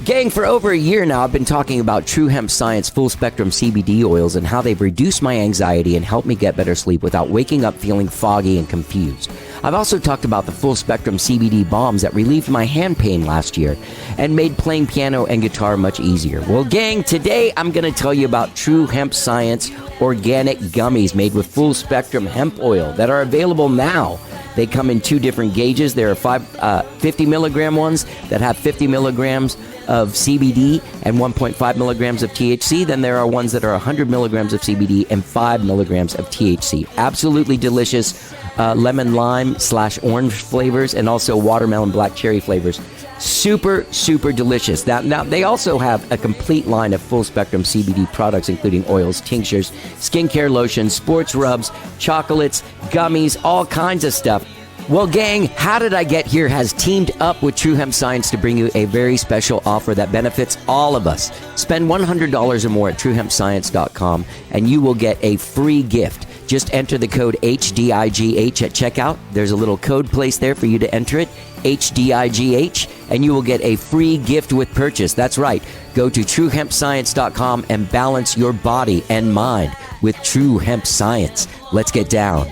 Gang, for over a year now, I've been talking about True Hemp Science full spectrum CBD oils and how they've reduced my anxiety and helped me get better sleep without waking up feeling foggy and confused. I've also talked about the full spectrum CBD bombs that relieved my hand pain last year and made playing piano and guitar much easier. Well, gang, today I'm going to tell you about True Hemp Science organic gummies made with full spectrum hemp oil that are available now. They come in two different gauges. There are 50 milligram ones that have 50 milligrams of CBD and 1.5 milligrams of THC. Then there are ones that are 100 milligrams of CBD and 5 milligrams of THC. Absolutely delicious lemon lime / orange flavors and also watermelon black cherry flavors. Super, super delicious. Now, they also have a complete line of full spectrum CBD products, including oils, tinctures, skincare lotions, sports rubs, chocolates, gummies, all kinds of stuff. Well, gang, How Did I Get Here has teamed up with True Hemp Science to bring you a very special offer that benefits all of us. Spend $100 or more at truehempscience.com and you will get a free gift. Just enter the code HDIGH at checkout. There's a little code placed there for you to enter it, HDIGH, and you will get a free gift with purchase. That's right. Go to truehempscience.com and balance your body and mind with True Hemp Science. Let's get down.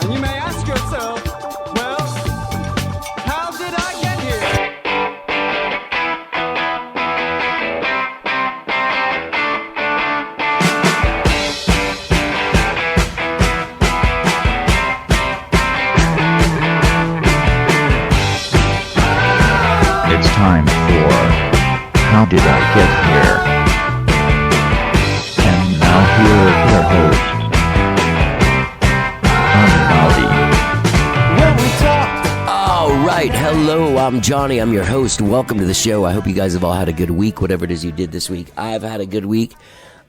And you may ask yourself, well, how did I get here? It's time for How Did I Get Here? And now here is your host, Right. Hello, I'm Johnny. I'm your host. Welcome to the show. I hope you guys have all had a good week, whatever it is you did this week. I've had a good week.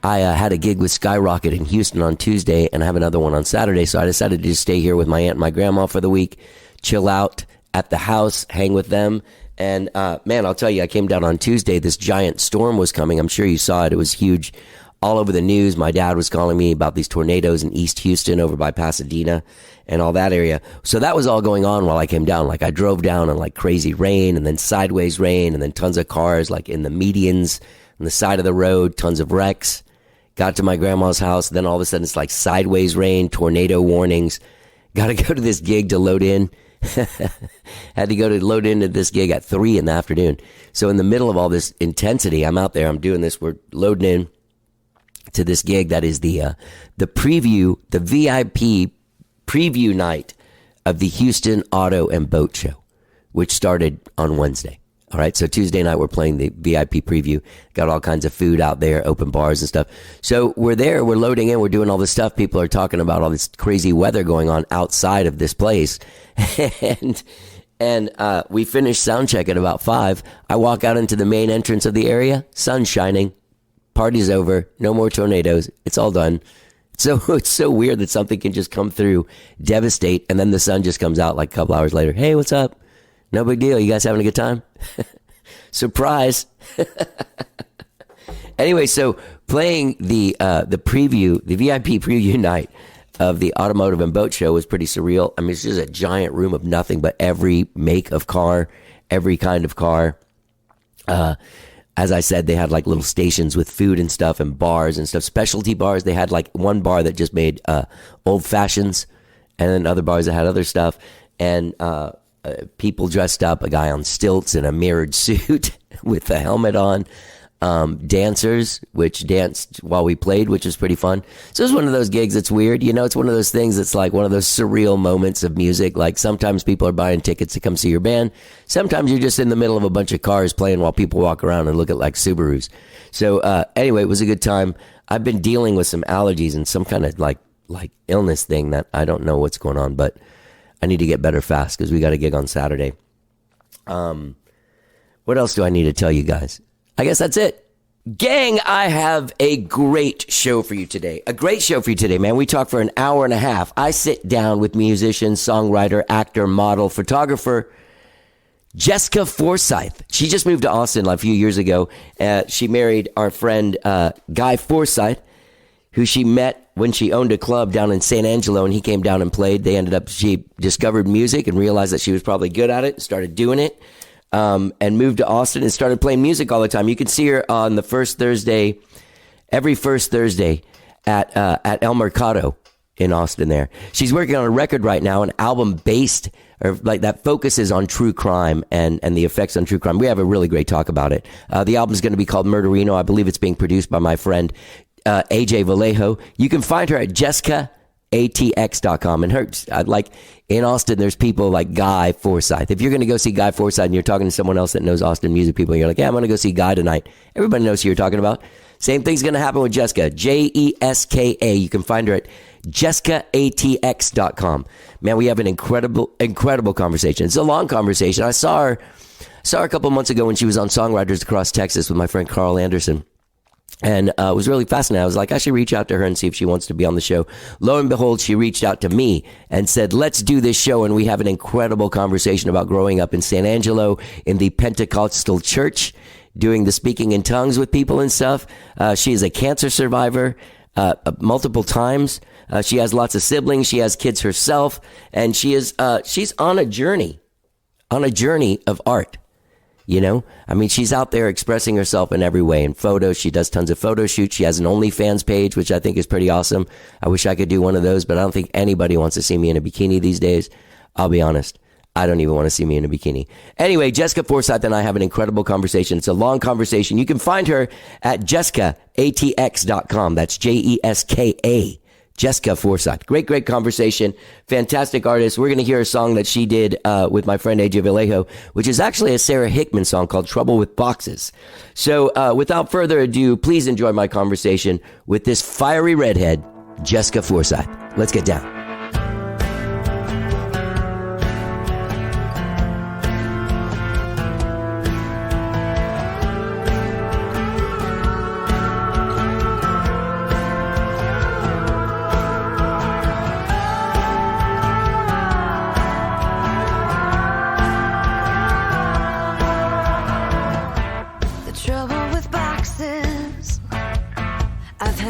I had a gig with Skyrocket in Houston on Tuesday, and I have another one on Saturday, so I decided to just stay here with my aunt and my grandma for the week, chill out at the house, hang with them. And, man, I'll tell you, I came down on Tuesday. This giant storm was coming. I'm sure you saw it. It was huge. All over the news. My dad was calling me about these tornadoes in East Houston over by Pasadena and all that area. So that was all going on while I came down. Like I drove down on like crazy rain and then sideways rain and then tons of cars like in the medians on the side of the road, tons of wrecks. Got to my grandma's house. Then all of a sudden it's like sideways rain, tornado warnings. Got to go to this gig to load in. Had to go to load into this gig at 3 in the afternoon. So in the middle of all this intensity, I'm out there, I'm doing this, we're loading in to this gig that is the preview, the VIP preview night of the Houston Auto and Boat Show, which started on Wednesday. All right, so Tuesday night we're playing the VIP preview. Got all kinds of food out there, open bars and stuff. So we're there, we're loading in, we're doing all this stuff. People are talking about all this crazy weather going on outside of this place. and we finished sound check at about 5. I walk out into the main entrance of the area, sun shining. Party's over. No more tornadoes. It's all done. So it's so weird that something can just come through, devastate, and then the sun just comes out like a couple hours later. Hey, what's up? No big deal. You guys having a good time? Surprise. Anyway, so playing the preview, the VIP preview night of the Automotive and Boat Show was pretty surreal. I mean, it's just a giant room of nothing but every make of car, every kind of car. As I said, they had like little stations with food and stuff and bars and stuff, specialty bars. They had like one bar that just made old fashions and then other bars that had other stuff. And people dressed up, a guy on stilts in a mirrored suit with a helmet on. Dancers, which danced while we played, which was pretty fun. So it was one of those gigs that's weird. You know, it's one of those things that's like one of those surreal moments of music. Like sometimes people are buying tickets to come see your band. Sometimes you're just in the middle of a bunch of cars playing while people walk around and look at like Subarus. So anyway, it was a good time. I've been dealing with some allergies and some kind of like illness thing that I don't know what's going on, but I need to get better fast because we got a gig on Saturday. What else do I need to tell you guys? I guess that's it. Gang, I have a great show for you today. A great show for you today, man. We talk for an hour and a half. I sit down with musician, songwriter, actor, model, photographer, Jeska Forsyth. She just moved to Austin like a few years ago. She married our friend Guy Forsyth, who she met when she owned a club down in San Angelo, and he came down and played. She discovered music and realized that she was probably good at it and started doing it. and moved to Austin and started playing music all the time. You can see her on the every first Thursday at El Mercado in Austin there. She's working on a record right now, an album based or like that focuses on true crime and the effects on true crime. We have a really great talk about it. The album's going to be called Murderino. I believe it's being produced by my friend AJ Vallejo. You can find her at JeskaATX.com. And her, like in Austin, there's people like Guy Forsyth. If you're going to go see Guy Forsyth and you're talking to someone else that knows Austin music people, and you're like, yeah, I'm going to go see Guy tonight. Everybody knows who you're talking about. Same thing's going to happen with Jeska. Jeska. You can find her at JeskaATX.com. Man, we have an incredible conversation. It's a long conversation. I saw her a couple months ago when she was on Songwriters Across Texas with my friend Carl Anderson. And it was really fascinating. I was like, I should reach out to her and see if she wants to be on the show. Lo and behold, she reached out to me and said, let's do this show. And we have an incredible conversation about growing up in San Angelo in the Pentecostal Church, doing the speaking in tongues with people and stuff. She is a cancer survivor multiple times. She has lots of siblings. She has kids herself. And she's on a journey of art. You know, I mean, she's out there expressing herself in every way. In photos, she does tons of photo shoots. She has an OnlyFans page, which I think is pretty awesome. I wish I could do one of those, but I don't think anybody wants to see me in a bikini these days. I'll be honest. I don't even want to see me in a bikini. Anyway, Jeska Forsyth and I have an incredible conversation. It's a long conversation. You can find her at JeskaATX.com. That's Jeska. Jeska Forsyth. Great conversation. Fantastic artist. We're going to hear a song that she did with my friend AJ Vallejo, which is actually a Sarah Hickman song called Trouble with Boxes. So without further ado, please enjoy my conversation with this fiery redhead, Jeska Forsyth. Let's get down.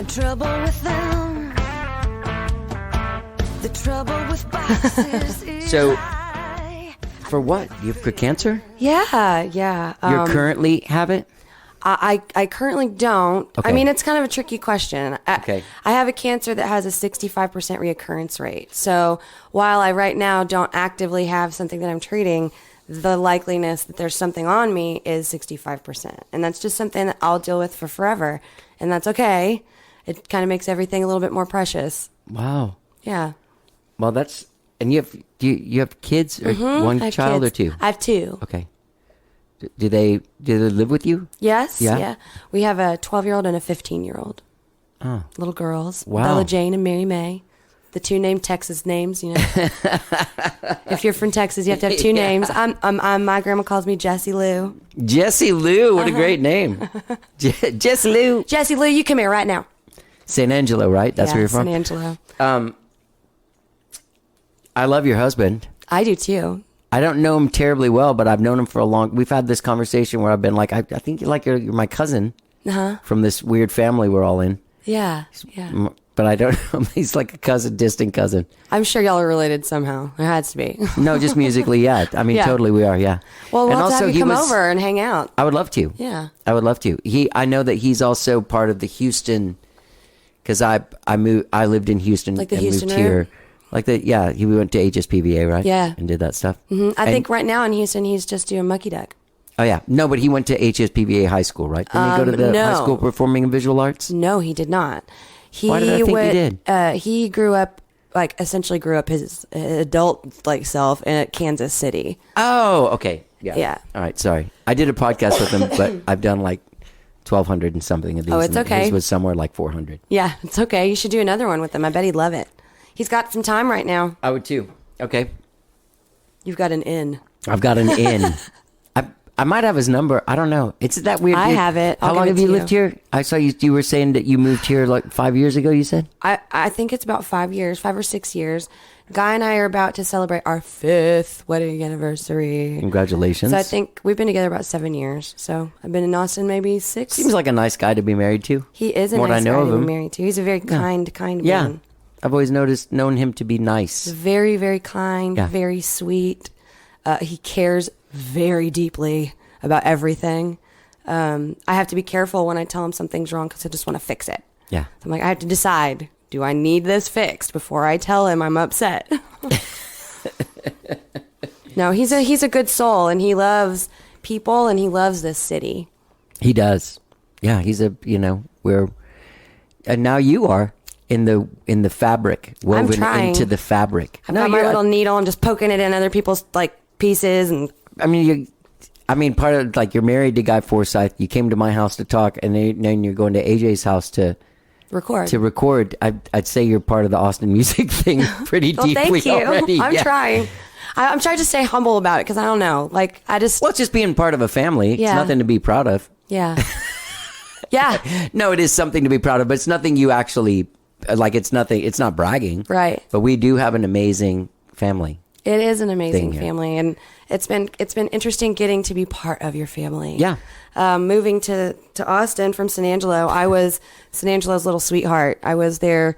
Trouble with them. The trouble with boxes is So, for what? You have cancer? Yeah. You currently have it? I currently don't. Okay. I mean, it's kind of a tricky question. Okay. I have a cancer that has a 65% reoccurrence rate. So while I right now don't actively have something that I'm treating, the likeliness that there's something on me is 65%. And that's just something that I'll deal with for forever. And that's okay. It kind of makes everything a little bit more precious. Wow. Yeah. Well, and you have kids or one child kids. or two? I have two. Okay. Do they live with you? Yes. Yeah? Yeah. We have a 12-year-old and a 15-year-old. Oh. Little girls. Wow. Bella Jane and Mary May. The two named Texas names, you know. If you're from Texas, you have to have two names. My grandma calls me Jessie Lou. Jessie Lou, what a great name. Jessie Lou. Jessie Lou, you come here right now. San Angelo, right? That's where you're from? San Angelo. I love your husband. I do too. I don't know him terribly well, but I've known him for we've had this conversation where I've been like, I think you're my cousin from this weird family we're all in. Yeah. But I don't know. He's like a cousin, distant cousin. I'm sure y'all are related somehow. It has to be. No, just musically, yeah. I mean, totally we are, yeah. Well, we'll have to have you come over and hang out. I would love to. Yeah. I would love to. I know that he's also part of the Houston, because I lived in Houston like the and Houston moved here. Like he went to HSPVA, right? Yeah. And did that stuff. Mm-hmm. I think right now in Houston, he's just doing Mucky Duck. Oh, yeah. No, but he went to HSPVA High School, right? Didn't he go to the High School of Performing and Visual Arts? No, he did not. Why did I think he did? He grew up, essentially grew up his adult, self in Kansas City. Oh, okay. Yeah. All right, sorry. I did a podcast with him, but I've done 1,200 and something of these. Oh, it's okay. His was somewhere 400. Yeah, it's okay. You should do another one with him. I bet he'd love it. He's got some time right now. I would too. Okay. You've got an in. I've got an in. I might have his number. I don't know. It's that weird. I have it. How long have you lived here? I saw you were saying that you moved here 5 years ago, you said? I think it's about 5 years, 5 or 6 years. Guy and I are about to celebrate our 5th wedding anniversary. Congratulations. So I think we've been together about 7 years. So I've been in Austin maybe 6. Seems like a nice guy to be married to. He is a nice guy to be married to. He's a very kind man. I've always known him to be nice. Very, very kind, very sweet. He cares very deeply about everything. I have to be careful when I tell him something's wrong because I just want to fix it. Yeah. So I'm like, I have to decide, do I need this fixed before I tell him I'm upset? No, he's a good soul, and he loves people, and he loves this city. He does. Yeah, he's and now you are in the fabric, woven into the fabric. I've got my little needle and just poking it in other people's like pieces, and part of like you're married to Guy Forsyth. You came to my house to talk, and then you're going to AJ's house to record. I'd say you're part of the Austin music thing pretty deeply thank you. already. I'm trying. I'm trying to stay humble about it because I don't know. Like it's just being part of a family. Yeah. It's nothing to be proud of. Yeah. Yeah. No, it is something to be proud of, but it's nothing you actually like. It's nothing. It's not bragging, right? But we do have an amazing family. It is an amazing family, and it's been interesting getting to be part of your family. Yeah. Moving to Austin from San Angelo, I was San Angelo's little sweetheart. I was their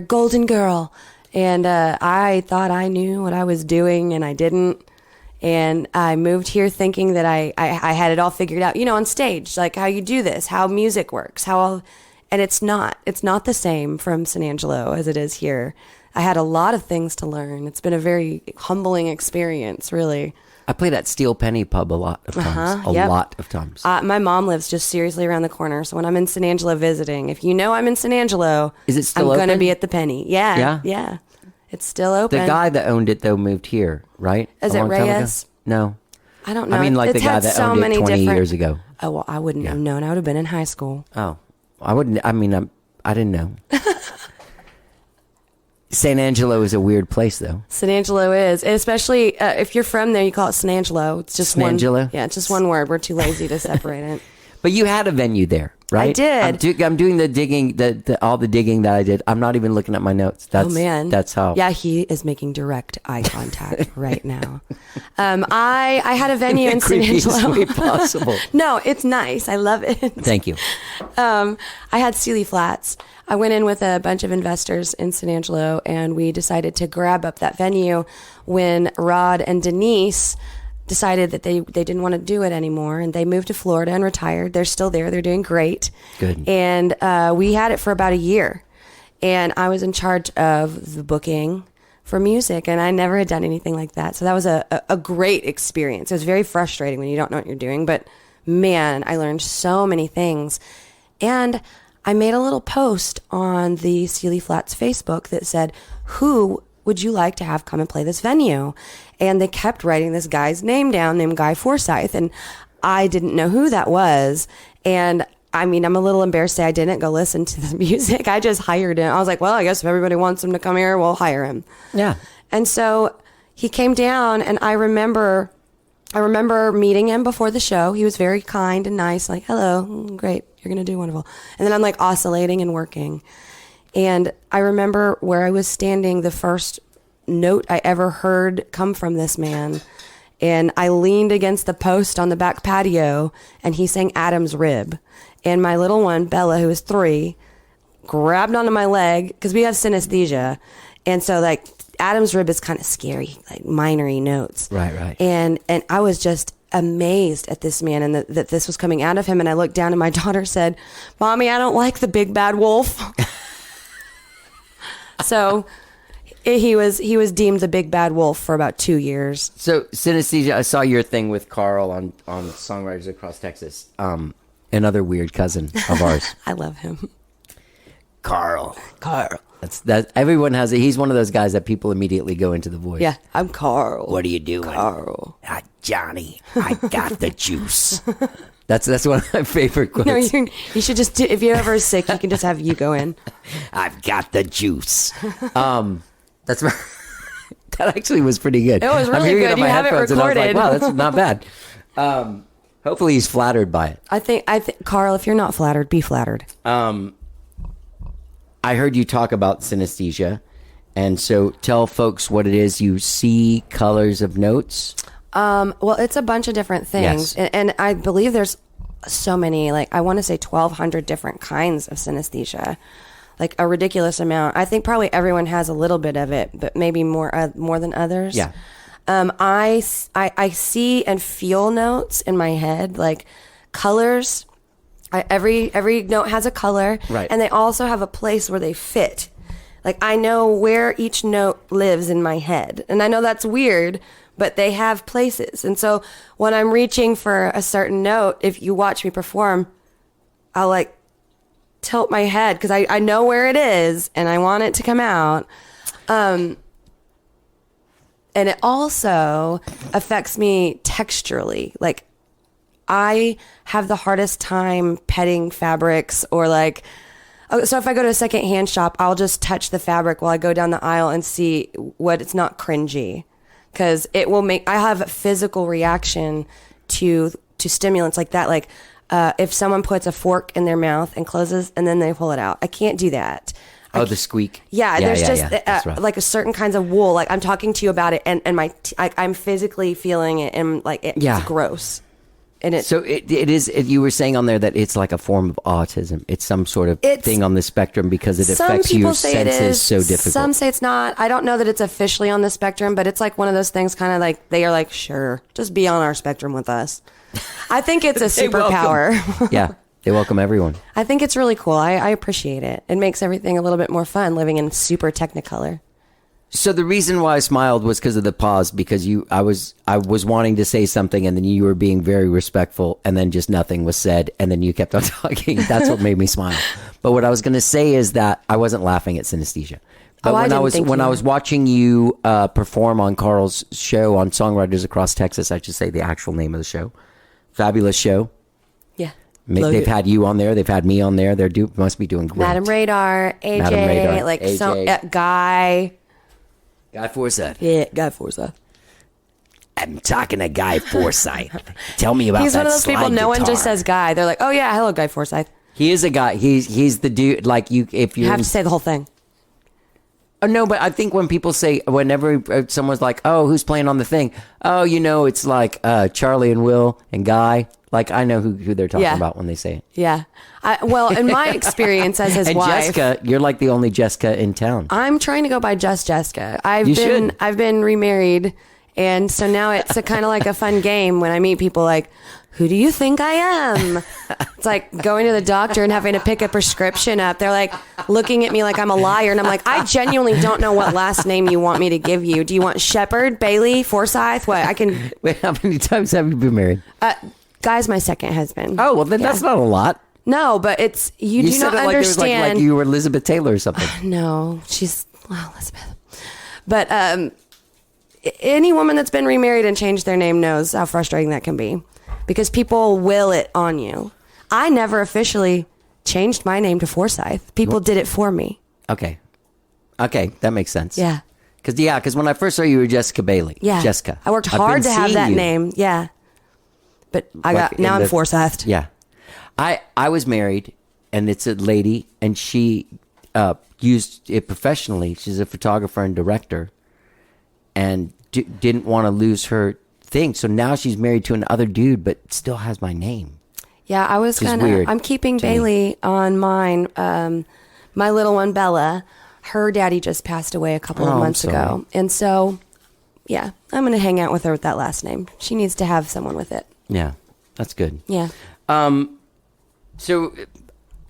golden girl, and I thought I knew what I was doing, and I didn't. And I moved here thinking that I had it all figured out, on stage, like how you do this, how music works, and it's not the same from San Angelo as it is here. I had a lot of things to learn. It's been a very humbling experience, really. I played at Steel Penny Pub a lot of times. Lot of times. My mom lives just seriously around the corner. So when I'm in San Angelo visiting, if I'm in San Angelo, is it still I'm open? going to be at the Penny. Yeah. Yeah. It's still open. The guy that owned it, though, moved here, right? Is it Reyes? No. I don't know. I mean, like the guy that owned it 20 years ago. Oh, well, I wouldn't have known. I would have been in high school. Oh. I wouldn't. I mean, I didn't know. San Angelo is a weird place, though. San Angelo is. Especially if you're from there, you call it San Angelo. It's just San Angelo? Yeah, it's just one word. We're too lazy to separate it. But you had a venue there, right? I did. I'm doing the digging, all the digging that I did. I'm not even looking at my notes. Oh, man. That's how. Yeah, he is making direct eye contact right now. I had a venue in San Angelo. Way possible. No, it's nice. I love it. Thank you. I had Sealy Flats. I went in with a bunch of investors in San Angelo, and we decided to grab up that venue when Rod and Denise decided that they didn't want to do it anymore, and they moved to Florida and retired. They're still there. They're doing great. Good. And we had it for about a year, and I was in charge of the booking for music, and I never had done anything like that. So that was a great experience. It was very frustrating when you don't know what you're doing, but man, I learned so many things. And I made a little post on the Sealy Flats Facebook that said, who would you like to have come and play this venue? And they kept writing this guy's name down named Guy Forsyth. And I didn't know who that was. And I mean, I'm a little embarrassed to say I didn't go listen to the music. I just hired him. I was like, well, I guess if everybody wants him to come here, we'll hire him. Yeah. And so he came down, and I remember meeting him before the show. He was very kind and nice, like, hello, great, you're going to do wonderful. And then I'm like oscillating and working. And I remember where I was standing, the first note I ever heard come from this man. And I leaned against the post on the back patio, and he sang Adam's Rib. And my little one, Bella, who was 3, grabbed onto my leg, because we have synesthesia. And so, like, Adam's Rib is kind of scary, like minory notes. Right. And I was just amazed at this man, and that this was coming out of him. And I looked down, and my daughter said, Mommy, I don't like the big bad wolf. So he was deemed the big bad wolf for about 2 years. So synesthesia, I saw your thing with Carl on Songwriters Across Texas. Another weird cousin of ours. I love him. Carl. That everyone has it. He's one of those guys that people immediately go into the voice. Yeah, I'm Carl. What are you doing? Carl. Johnny, I got the juice. That's one of my favorite quotes. No, you should just if you're ever sick, you can just have you go in. I've got the juice. That actually was pretty good. It was really good. You have it recorded. And I was like, wow, that's not bad. Hopefully he's flattered by it. I think Carl, if you're not flattered, be flattered. I heard you talk about synesthesia, and so tell folks what it is. You see colors of notes. Well, it's a bunch of different things, yes. and I believe there's so many. Like I want to say 1,200 different kinds of synesthesia, like a ridiculous amount. I think probably everyone has a little bit of it, but maybe more than others. Yeah. I see and feel notes in my head, like colors. Every note has a color, right? And they also have a place where they fit. Like I know where each note lives in my head, and I know that's weird, but they have places. And so when I'm reaching for a certain note, if you watch me perform, I'll like tilt my head because I know where it is and I want it to come out. And it also affects me texturally. Like I have the hardest time petting fabrics or like, so if I go to a secondhand shop, I'll just touch the fabric while I go down the aisle and see what it's not cringy. Because it will make, I have a physical reaction to stimulants like that. Like if someone puts a fork in their mouth and closes and then they pull it out, I can't do that. Oh, the squeak. Yeah, there's just like a certain kinds of wool. Like I'm talking to you about it, and I'm physically feeling it, and like it's gross. And so it is. You were saying on there that it's like a form of autism. It's some sort of thing on the spectrum because it affects your senses so difficult. Some say it's not. I don't know that it's officially on the spectrum, but it's like one of those things. Kind of like they are like, sure, just be on our spectrum with us. I think it's a superpower. Yeah. They welcome everyone. I think it's really cool. I appreciate it. It makes everything a little bit more fun living in super technicolor. So the reason why I smiled was because of the pause, because I was wanting to say something and then you were being very respectful and then just nothing was said and then you kept on talking. That's what made me smile. But what I was going to say is that I wasn't laughing at synesthesia. But when I was watching you perform on Carl's show on Songwriters Across Texas, I should say the actual name of the show. Fabulous show. Yeah. They've had you on there. They've had me on there. Must be doing great. Madam Radar, AJ, Madam Radar, like AJ. So, Guy Forsyth. Yeah, Guy Forsyth. I'm talking to Guy Forsyth. Tell me about that. He's one of those people. No one guitar. just says Guy. They're like, oh yeah, hello, Guy Forsyth. He is a guy. He's the dude. Like you, if You have to say the whole thing. Oh, no, but I think when people say, whenever someone's like, oh, who's playing on the thing? Oh, it's like Charlie and Will and Guy. Like, I know who they're talking about when they say it. Yeah. Well, in my experience as his and wife. Jeska, you're like the only Jeska in town. I'm trying to go by just Jeska. should. I've been remarried. And so now it's kind of like a fun game when I meet people like, who do you think I am? It's like going to the doctor and having to pick a prescription up. They're like looking at me like I'm a liar. And I'm like, I genuinely don't know what last name you want me to give you. Do you want Shepherd, Bailey, Forsyth? What? I can. Wait, how many times have you been married? Guy's my second husband. Oh, well, then that's not a lot. No, but it's, you do not like understand. Like you were Elizabeth Taylor or something. No, she's, well, Elizabeth. But any woman that's been remarried and changed their name knows how frustrating that can be. Because people will it on you. I never officially changed my name to Forsyth. People did it for me. Okay, that makes sense. Yeah. Because when I first saw you, you were Jessica Bailey. Yeah. Jessica. I worked hard to have that name. Yeah. But now I'm Forsyth. Yeah. I was married, and it's a lady, and she used it professionally. She's a photographer and director, and didn't want to lose her thing. So now she's married to another dude, but still has my name. Yeah, I was kind of. I'm keeping Bailey on mine. My little one Bella, her daddy just passed away a couple of months ago, and so yeah, I'm gonna hang out with her with that last name. She needs to have someone with it. Yeah, that's good. Yeah. So,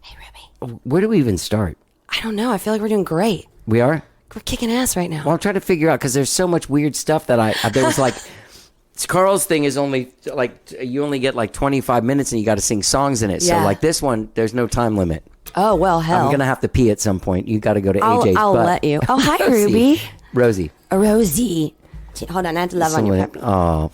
hey Ruby, where do we even start? I don't know. I feel like we're doing great. We are. We're kicking ass right now. Well, I'm trying to figure out because there's so much weird stuff that there was like. Carl's thing is only like you only get like 25 minutes and you got to sing songs in it. Yeah. So like this one, there's no time limit. Oh well, hell. I'm gonna have to pee at some point. You got to go to AJ's. I'll let you. Oh hi, Ruby. Rosie. Rosie. Hold on, I have to love on your puppy. Oh.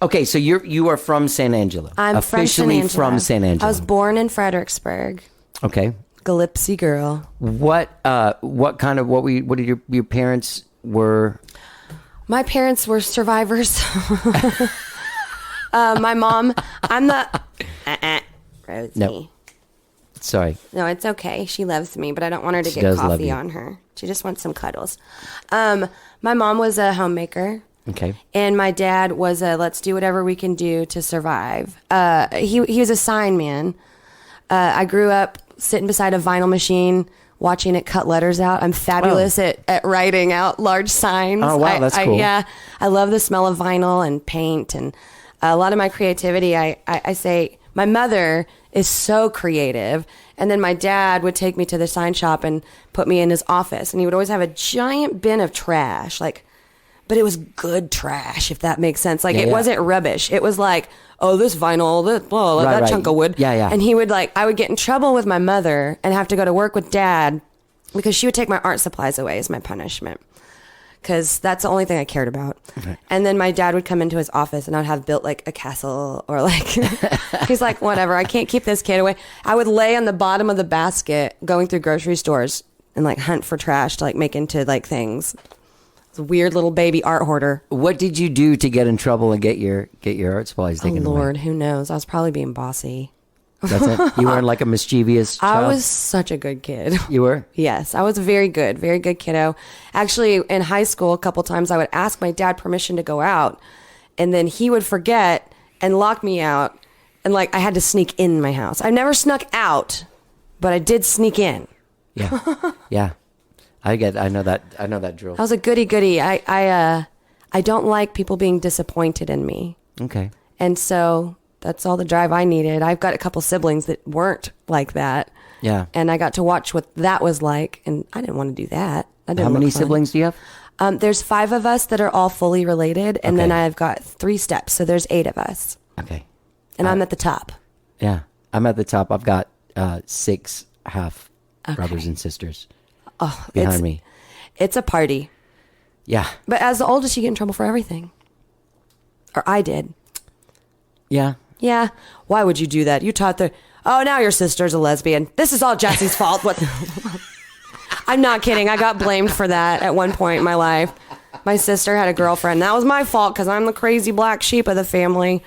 Okay, so you are from San Angelo. I'm officially from San Angelo. I was born in Fredericksburg. Okay. Galipsy girl. What did your parents were? My parents were survivors. My mom, I'm the Rosie. No. Sorry. No, it's okay. She loves me, but I don't want her to She get does love coffee you. on her. She just wants some cuddles. My mom was a homemaker. Okay. And my dad was a let's do whatever we can do to survive. He was a sign man. I grew up sitting beside a vinyl machine watching it cut letters out. I'm fabulous at writing out large signs. Oh, wow, that's cool. Yeah, I love the smell of vinyl and paint, and a lot of my creativity. I say my mother is so creative, and then my dad would take me to the sign shop and put me in his office, and he would always have a giant bin of trash, like, but it was good trash, if that makes sense. Like, it wasn't rubbish. It was like, oh, this vinyl, that chunk of wood. Yeah. And he would I would get in trouble with my mother and have to go to work with dad because she would take my art supplies away as my punishment. Because that's the only thing I cared about. Okay. And then my dad would come into his office and I'd have built like a castle or like, he's like, whatever, I can't keep this kid away. I would lay on the bottom of the basket going through grocery stores and like hunt for trash to like make into like things. It's a weird little baby art hoarder. What did you do to get in trouble and get your art supplies taken away? Lord, who knows? I was probably being bossy. That's it? You weren't like a mischievous child? I was such a good kid. You were? Yes, I was very good kiddo. Actually, in high school, a couple times I would ask my dad permission to go out, and then he would forget and lock me out, and like I had to sneak in my house. I never snuck out, but I did sneak in. Yeah. I know that drill. I was a goody. I don't like people being disappointed in me. Okay. And so that's all the drive I needed. I've got a couple siblings that weren't like that. Yeah. And I got to watch what that was like, and I didn't want to do that. How many siblings do you have? There's 5 of us that are all fully related, and then I've got 3 steps, so there's 8 of us. Okay. And I'm at the top. Yeah. I'm at the top. I've got 6 half brothers and sisters behind me. It's a party. Yeah. But as the oldest, you get in trouble for everything. Or I did. Yeah. Yeah. Why would you do that? You taught now your sister's a lesbian. This is all Jesse's fault. What? I'm not kidding. I got blamed for that at one point in my life. My sister had a girlfriend. That was my fault because I'm the crazy black sheep of the family.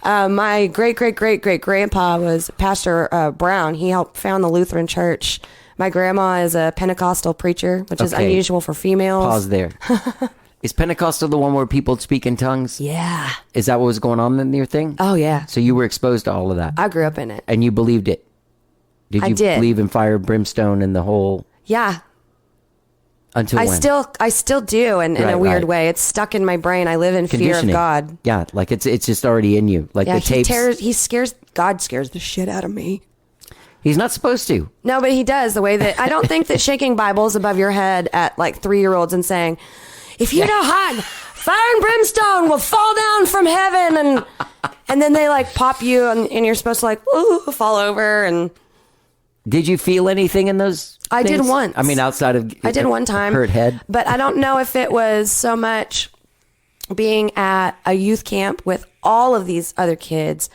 My great-great-great-great-grandpa was Pastor Brown. He helped found the Lutheran Church. My grandma is a Pentecostal preacher, which is unusual for females. Pause there. Is Pentecostal the one where people speak in tongues? Yeah. Is that what was going on in your thing? Oh, yeah. So you were exposed to all of that? I grew up in it. And you believed it? Did you believe in fire, brimstone, and the whole... Yeah. Until when? I still do, and in a weird way. It's stuck in my brain. I live in fear of God. Yeah, like it's just already in you. Like the tapes. God scares the shit out of me. He's not supposed to. No, but he does. The way that I don't think that shaking Bibles above your head at like 3-year-olds and saying, if you don't hide, fire and brimstone will fall down from heaven, and then they like pop you and you're supposed to like fall over. And did you feel anything in those? I did once. I mean, outside of I did one time. Hurt head. But I don't know if it was so much being at a youth camp with all of these other kids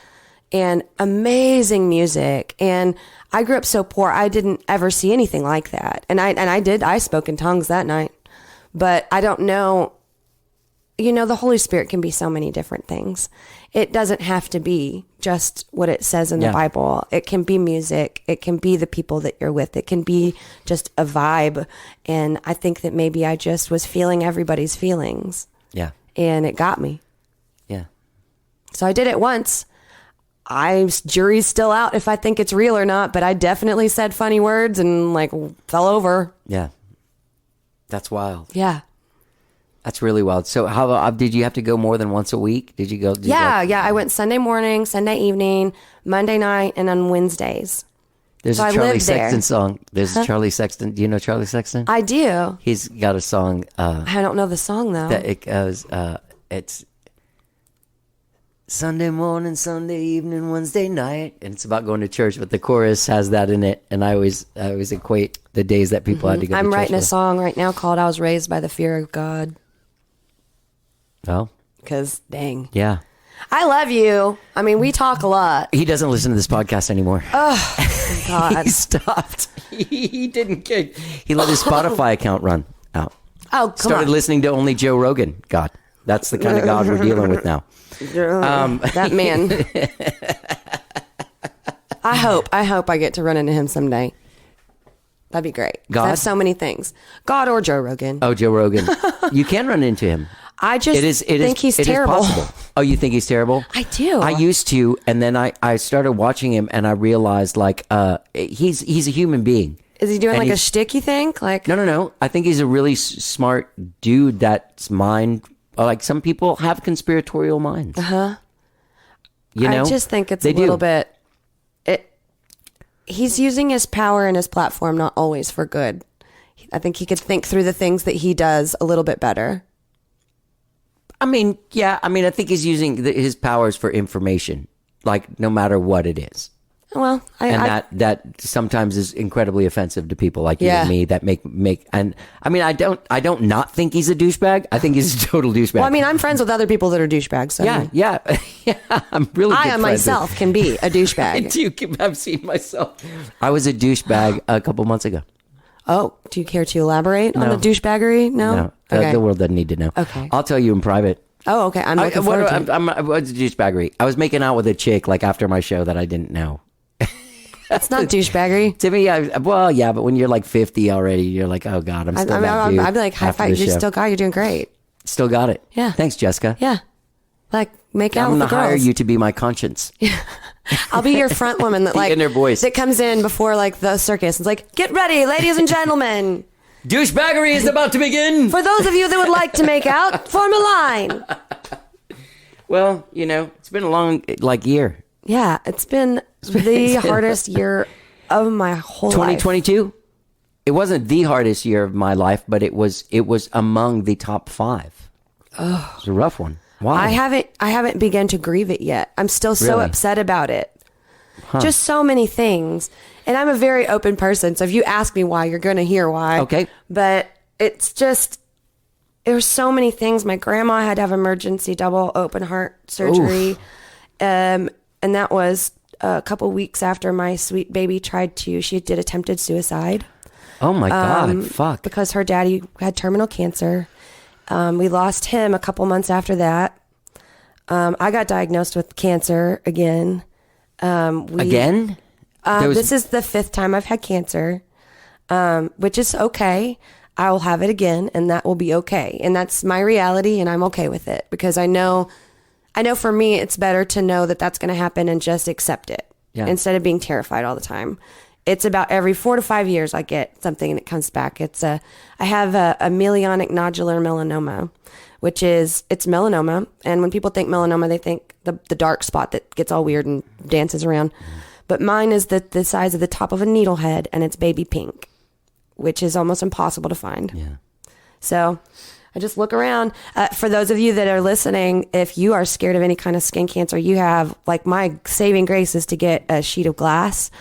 and amazing music. And I grew up so poor, I didn't ever see anything like that. And I spoke in tongues that night. But I don't know, the Holy Spirit can be so many different things. It doesn't have to be just what it says in the Bible. It can be music. It can be the people that you're with. It can be just a vibe. And I think that maybe I just was feeling everybody's feelings. Yeah. And it got me. Yeah. So I did it once. Jury's still out if I think it's real or not, but I definitely said funny words and like fell over. Yeah. That's wild. Yeah. That's really wild. So how did you have to go more than once a week? Did you go? Yeah. I went Sunday morning, Sunday evening, Monday night, and on Wednesdays. There's a Charlie Sexton song. There's Charlie Sexton. Do you know Charlie Sexton? I do. He's got a song. I don't know the song though. That it goes. It's Sunday morning, Sunday evening, Wednesday night, and it's about going to church. But the chorus has that in it, and I always equate the days that people had to go. I'm to church writing a with. song right now called "I Was Raised by the Fear of God." Oh, because dang, yeah, I love you. I mean, we talk a lot. He doesn't listen to this podcast anymore. Oh God, he stopped. He didn't care. He let his Spotify account run out. Oh, come started on. listening to only Joe Rogan. God, that's the kind of God we're dealing with now. That man. I hope I get to run into him someday. That'd be great. God? I have so many things. God or Joe Rogan. Oh, Joe Rogan. You can run into him. I just think he's terrible. Is possible. Oh, you think he's terrible? I do. I used to, and then I started watching him, and I realized like he's a human being. Is he doing And like a he's- shtick, you think? Like, No. I think he's a really smart dude that's mind. Like some people have conspiratorial minds. You know? I just think it's They a little do. bit. He's using his power and his platform not always for good. I think he could think through the things that he does a little bit better. I mean, yeah. I mean, I think he's using his powers for information, like no matter what it is. Well, And that sometimes is incredibly offensive to people like you and me that make and I mean I don't not think he's a douchebag. I think he's a total douchebag. well, I mean, I'm friends with other people that are douchebags. So yeah. I'm really. I good on friends myself can be a douchebag. I've seen myself. I was a douchebag a couple months ago. Oh, do you care to elaborate on No. the douchebaggery? No. No, Okay. the world doesn't need to know. Okay. I'll tell you in private. Oh, okay. I'm looking forward to it. I was a douchebaggery. I was making out with a chick like after my show that I didn't know. It's not douchebaggery. To me, yeah, but when you're like 50 already, you're like, oh God, I'm still that dude. I'd be like, high after five. the You show. still got it. You're doing great. Still got it. Yeah. Thanks, Jeska. Yeah. Like, make out I'm with the gonna hire girls. you to be my conscience. I'll be your front woman that The like inner voice. that comes in before like the circus. It's like, get ready, ladies and gentlemen. Douchebaggery is about to begin. For those of you that would like to make out, form a line. Well, it's been a long year. Yeah, it's been the hardest year of my whole life. 2022. It wasn't the hardest year of my life, but it was among the top 5. Oh, it was a rough one. Why? I haven't begun to grieve it yet. I'm still so Really? upset about it. Just so many things. And I'm a very open person, so if you ask me why, you're going to hear why. Okay. But it's just there's so many things. My grandma had to have emergency double open heart surgery. And that was a couple weeks after my sweet baby she did attempted suicide. Oh my God! Fuck. Because her daddy had terminal cancer. We lost him a couple months after that. I got diagnosed with cancer again. Again? This is the 5th time I've had cancer, which is okay. I will have it again, and that will be okay. And that's my reality, and I'm okay with it because I know for me, it's better to know that that's going to happen and just accept it instead of being terrified all the time. It's about every 4 to 5 years I get something and it comes back. I have a myelonic nodular melanoma, which it's melanoma. And when people think melanoma, they think the dark spot that gets all weird and dances around. But mine is the size of the top of a needle head, and it's baby pink, which is almost impossible to find. Yeah. So I just look around. For those of you that are listening, if you are scared of any kind of skin cancer, you have, like, my saving grace is to get a sheet of glass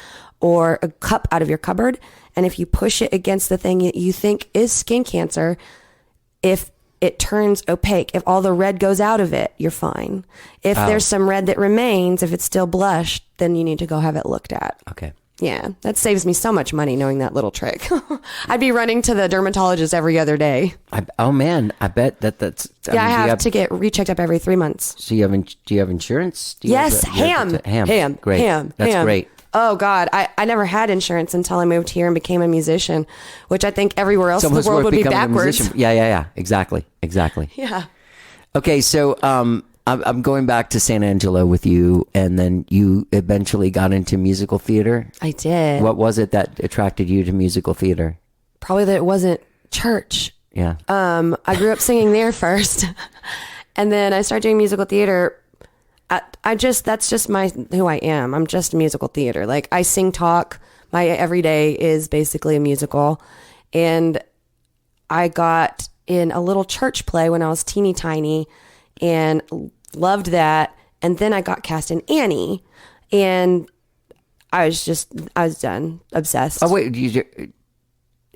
or a cup out of your cupboard. And if you push it against the thing that you think is skin cancer, if it turns opaque, if all the red goes out of it, you're fine. If there's some red that remains, if it's still blushed, then you need to go have it looked at. Okay. Yeah, that saves me so much money knowing that little trick. I'd be running to the dermatologist every other day. Oh man, I bet that's. I have to get rechecked up every 3 months. So do you have insurance? Yes, ham. Great. That's ham. great. Oh God, I never had insurance until I moved here and became a musician, which I think everywhere else in the world would be becoming a backwards. musician. Yeah. Exactly. Yeah. Okay, so I'm going back to San Angelo with you, and then you eventually got into musical theater. I did. What was it that attracted you to musical theater? Probably that it wasn't church. Yeah. I grew up singing there first, and then I started doing musical theater. That's just who I am. I'm just musical theater. Like, I sing, talk. My everyday is basically a musical. And I got in a little church play when I was teeny tiny and loved that. And then I got cast in Annie, and I was done, obsessed. Oh wait,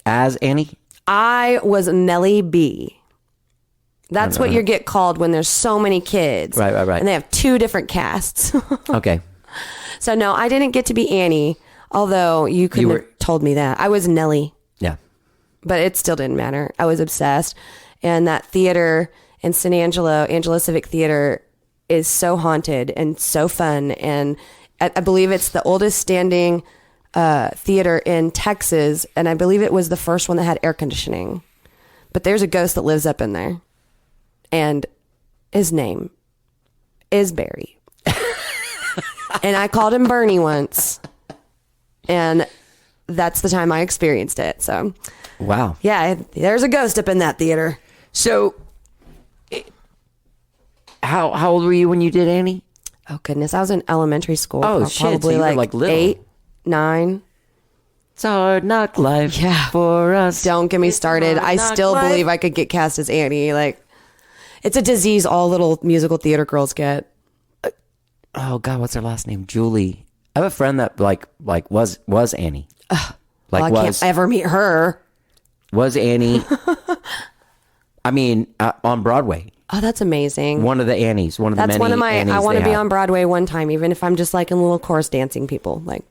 as Annie? I was Nellie B. That's what you get called when there's so many kids. Right. And they have 2 different casts. Okay. So no, I didn't get to be Annie, although you couldn't have told me that. I was Nellie, Yeah. but it still didn't matter. I was obsessed. And that theater in San Angelo, Civic Theater, is so haunted and so fun. And I believe it's the oldest standing theater in Texas. And I believe it was the first one that had air conditioning. But there's a ghost that lives up in there. And his name is Barry. And I called him Bernie once. And that's the time I experienced it. So, Wow. yeah, there's a ghost up in that theater. So, how old were you when you did Annie? Oh goodness, I was in elementary school. Oh, shit, so probably you were, like, little. 8, 9. It's a hard knock life Yeah. for us. Don't get me started. hard I knock still life. believe I could get cast as Annie. Like, it's a disease all little musical theater girls get. Oh God, what's her last name? Julie. I have a friend that like was Annie. Well, I can't ever meet her. Was Annie. I mean, on Broadway. Oh, that's amazing. One of the Annies. One of the That's many one of my. Annies I want to they be have. on Broadway one time, even if I'm just like in little chorus dancing people. Like,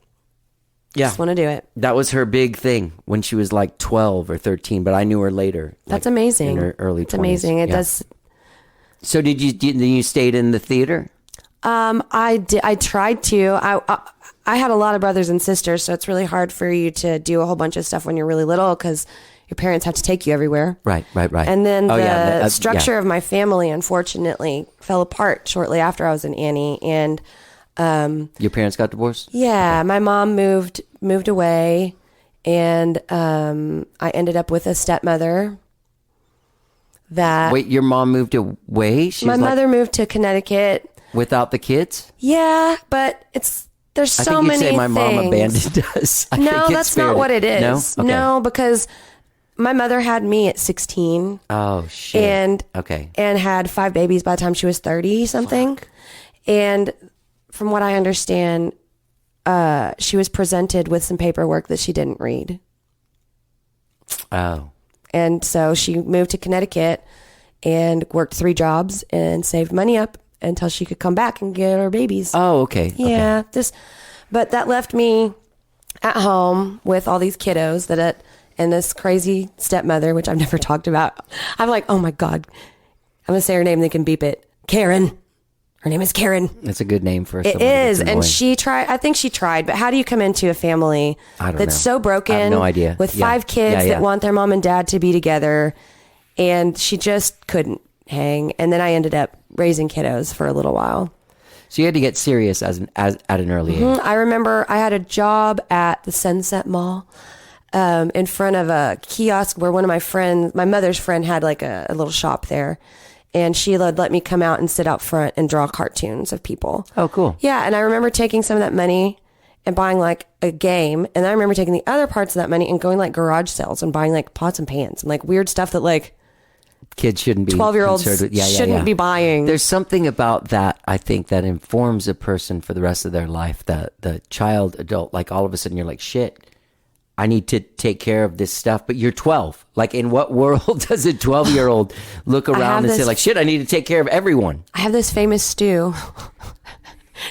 Yeah. just want to do it. That was her big thing when she was like 12 or 13, but I knew her later. That's like, amazing. In her early 20s. It's amazing. It Yeah. does. So did you stayed in the theater? I did. I tried to. I had a lot of brothers and sisters, so it's really hard for you to do a whole bunch of stuff when you're really little because your parents have to take you everywhere. Right. And then the structure structure of my family, unfortunately, fell apart shortly after I was in Annie. And Your parents got divorced? yeah, my mom moved away, and I ended up with a stepmother. That Wait, your mom moved away? She my was mother moved to Connecticut. without the there's Yeah, but there's so I think many you'd say my things. mom abandoned us. I No, think it's that's fair not to- what it is. No? Okay. No, because my mother had me at 16 Oh, shit. and Okay. and had 5 babies by the time she was 30 something. And from what I understand, she was presented with some paperwork that she didn't read. Oh. And so she moved to Connecticut and worked 3 jobs and saved money up until she could come back and get her babies. Oh, okay. Yeah, but that left me at home with all these kiddos and this crazy stepmother, which I've never talked about. I'm like, oh my God, I'm gonna say her name. They can beep it. Karen. Her name is Karen. That's a good name for It someone that's is, and annoying. she tried. I think she tried. But how do you come into a family I don't that's know. so broken? I have no idea. With Yeah. 5 kids Yeah. that want their mom and dad to be together, and she just couldn't hang. And then I ended up raising kiddos for a little while. So you had to get serious as at an early age. I remember I had a job at the Sunset Mall in front of a kiosk where one of my mother's friend had like a little shop there. And she would let me come out and sit out front and draw cartoons of people. Oh, cool. Yeah, and I remember taking some of that money and buying like a game. And I remember taking the other parts of that money and going like garage sales and buying like pots and pans and like weird stuff that like Kids shouldn't be 12-year-olds concerned with. shouldn't be buying. There's something about that, I think, that informs a person for the rest of their life. The child, adult, like all of a sudden you're like, shit, I need to take care of this stuff. But you're 12. Like, in what world does a 12-year-old look around and say, like, shit, I need to take care of everyone? I have this famous stew.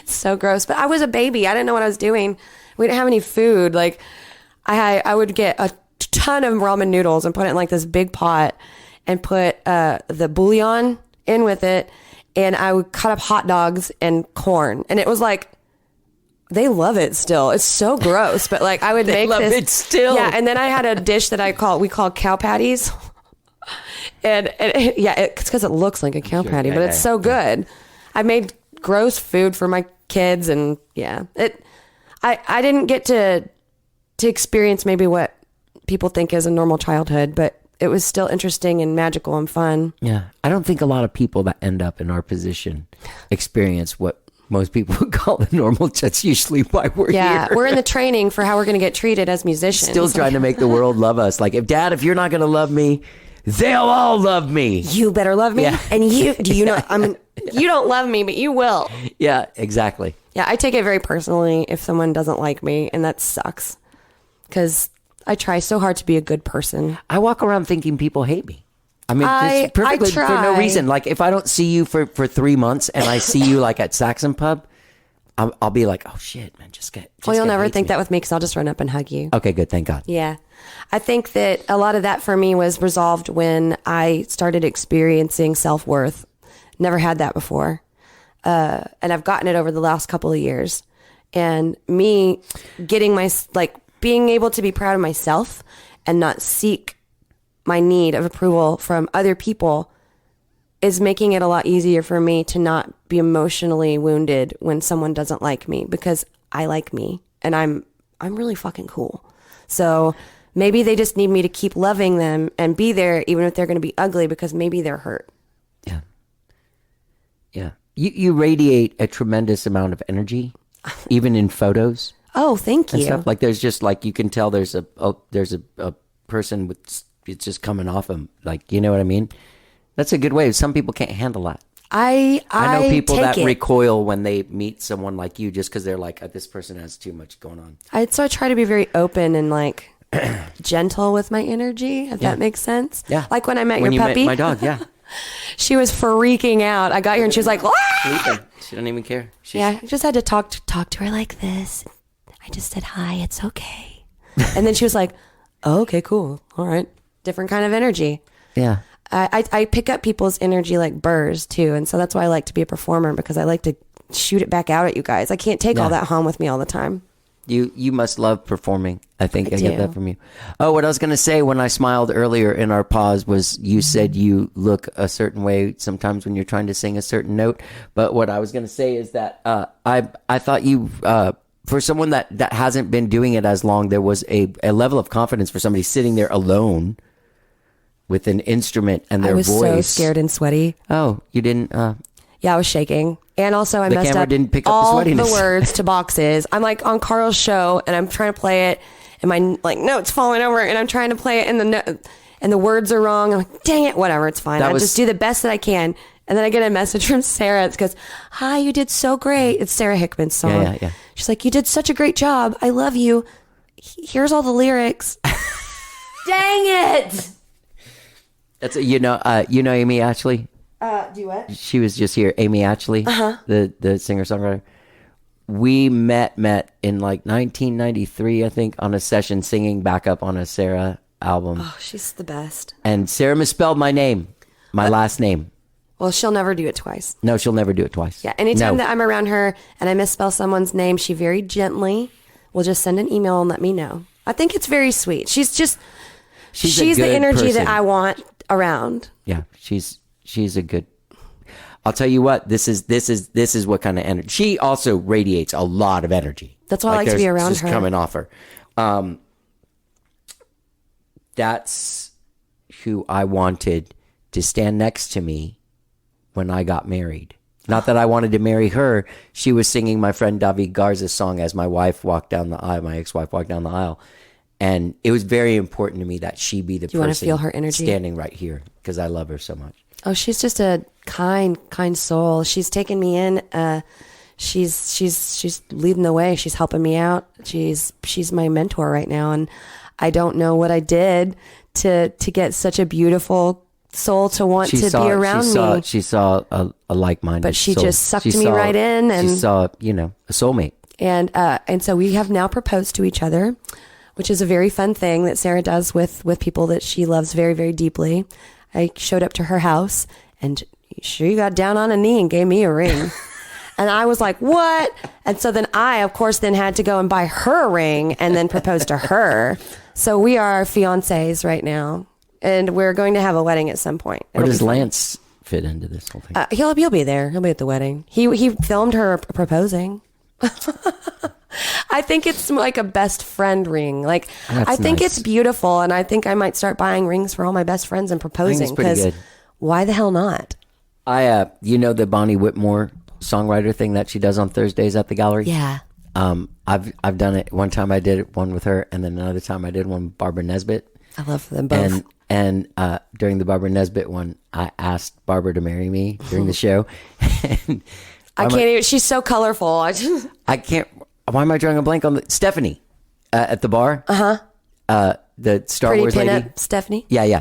It's so gross, but I was a baby. I didn't know what I was doing. We didn't have any food. Like, I would get a ton of ramen noodles and put it in like this big pot and put the bouillon in with it. And I would cut up hot dogs and corn. And it was like, they love it still. It's so gross, but like I would They make love this. it still. Yeah, and then I had a dish that we call cow patties, and it's because it looks like a cow patty, but it's so good. I made gross food for my kids, and yeah, I didn't get to experience maybe what people think is a normal childhood, but it was still interesting and magical and fun. Yeah. I don't think a lot of people that end up in our position experience what most people would call the normal. That's usually why we're Yeah, here. we're in the training for how we're going to get treated as musicians. Still trying to make the world love us. Like, if you're not going to love me, they'll all love me. You better love me, Yeah. and you know. I mean, you don't love me, but you will. Yeah, exactly. Yeah, I take it very personally if someone doesn't like me, and that sucks because I try so hard to be a good person. I walk around thinking people hate me. I mean, I just perfectly for no try. reason. Like, if I don't see you for 3 months and I see you like at Saxon Pub, I'll be like, oh shit, man, just get. Well, you'll never think that with me because I'll just run up and hug you. Okay, good. Thank God. Yeah. I think that a lot of that for me was resolved when I started experiencing self-worth. Never had that before. And I've gotten it over the last couple of years. And me getting being able to be proud of myself and not seek my need of approval from other people is making it a lot easier for me to not be emotionally wounded when someone doesn't like me because I like me and I'm really fucking cool. So maybe they just need me to keep loving them and be there, even if they're going to be ugly, because maybe they're hurt. Yeah. Yeah. You radiate a tremendous amount of energy, even in photos. Oh, thank And you. stuff. Like there's just like, you can tell there's a person with, it's just coming off them. Like, you know what I mean? That's a good way. Some people can't handle that. I know people take that it. recoil when they meet someone like you just because they're like, this person has too much going on. So I try to be very open and like gentle with my energy, if that makes sense. Yeah. Like when I met When your you puppy. met my dog, yeah. She was freaking out. I got here and she was like, "Ah!" Sleeping. She doesn't even care. Yeah, I just had to talk to her like this. I just said, "Hi, it's okay." And then she was like, "Oh, okay, cool. All right." Different kind of energy. Yeah. I pick up people's energy like burrs too. And so that's why I like to be a performer, because I like to shoot it back out at you guys. I can't take all that home with me all the time. You must love performing. I think I get do. that from you. Oh, what I was going to say when I smiled earlier in our pause was you said you look a certain way sometimes when you're trying to sing a certain note. But what I was going to say is that I thought you, for someone that hasn't been doing it as long, there was a level of confidence for somebody sitting there alone with an instrument and their voice. I was so scared and sweaty. Oh, you didn't? Yeah, I was shaking. And also I The messed camera up didn't pick up the all the sweatiness. words to boxes. I'm like on Carl's show and I'm trying to play it and my like notes falling over and I'm trying to play it and the words are wrong. I'm like, dang it, whatever, it's fine. I just do the best that I can. And then I get a message from Sarah. It goes, "Hi, you did so great." It's Sarah Hickman's song. Yeah. She's like, "You did such a great job. I love you. Here's all the lyrics." Dang it. That's you know Amy Ashley. Do what? She was just here. Amy Ashley, the singer-songwriter. We met in like 1993, I think, on a session singing backup on a Sarah album. Oh, she's the best. And Sarah misspelled my name, my last name. Well, she'll never do it twice. No, she'll never do it twice. Yeah, anytime No. that I'm around her and I misspell someone's name, she very gently will just send an email and let me know. I think it's very sweet. She's She's a the good energy person. that I want around. Yeah, she's a good. I'll tell you what. This is what kind of energy. She also radiates a lot of energy. That's why I like to there's be around just her. coming off her. That's who I wanted to stand next to me when I got married. Not that I wanted to marry her. She was singing my friend David Garza's song as my wife walked down the aisle. My ex-wife walked down the aisle. And it was very important to me that she be the person you want to feel her energy? standing right here because I love her so much. Oh, she's just a kind soul. She's taken me in. She's leading the way. She's helping me out. She's my mentor right now. And I don't know what I did to get such a beautiful soul to want to be around me. She saw a like-minded But she soul. just sucked me right in, and she saw, a soulmate. And so we have now proposed to each other, which is a very fun thing that Sarah does with people that she loves very, very deeply. I showed up to her house and she got down on a knee and gave me a ring. And I was like, what? And so then I, of course, then had to go and buy her a ring and then propose to her. So we are fiancés right now. And we're going to have a wedding at some point. Where It'll does be fun. Lance fit into this whole thing? He'll be there. He'll be at the wedding. He filmed her proposing. I think it's like a best friend ring. Like, That's I think nice. it's beautiful, and I think I might start buying rings for all my best friends and proposing. pretty Because good. why the hell not? The Bonnie Whitmore songwriter thing that she does on Thursdays at the gallery? Yeah. I've done it. One time I did one with her, and then another time I did one with Barbara Nesbitt. I love them both. And during the Barbara Nesbitt one, I asked Barbara to marry me during the show. And I can't even, she's so colorful. I can't. Why am I drawing a blank on Stephanie at the bar? The Star Pretty Wars lady. pinup Stephanie. Yeah.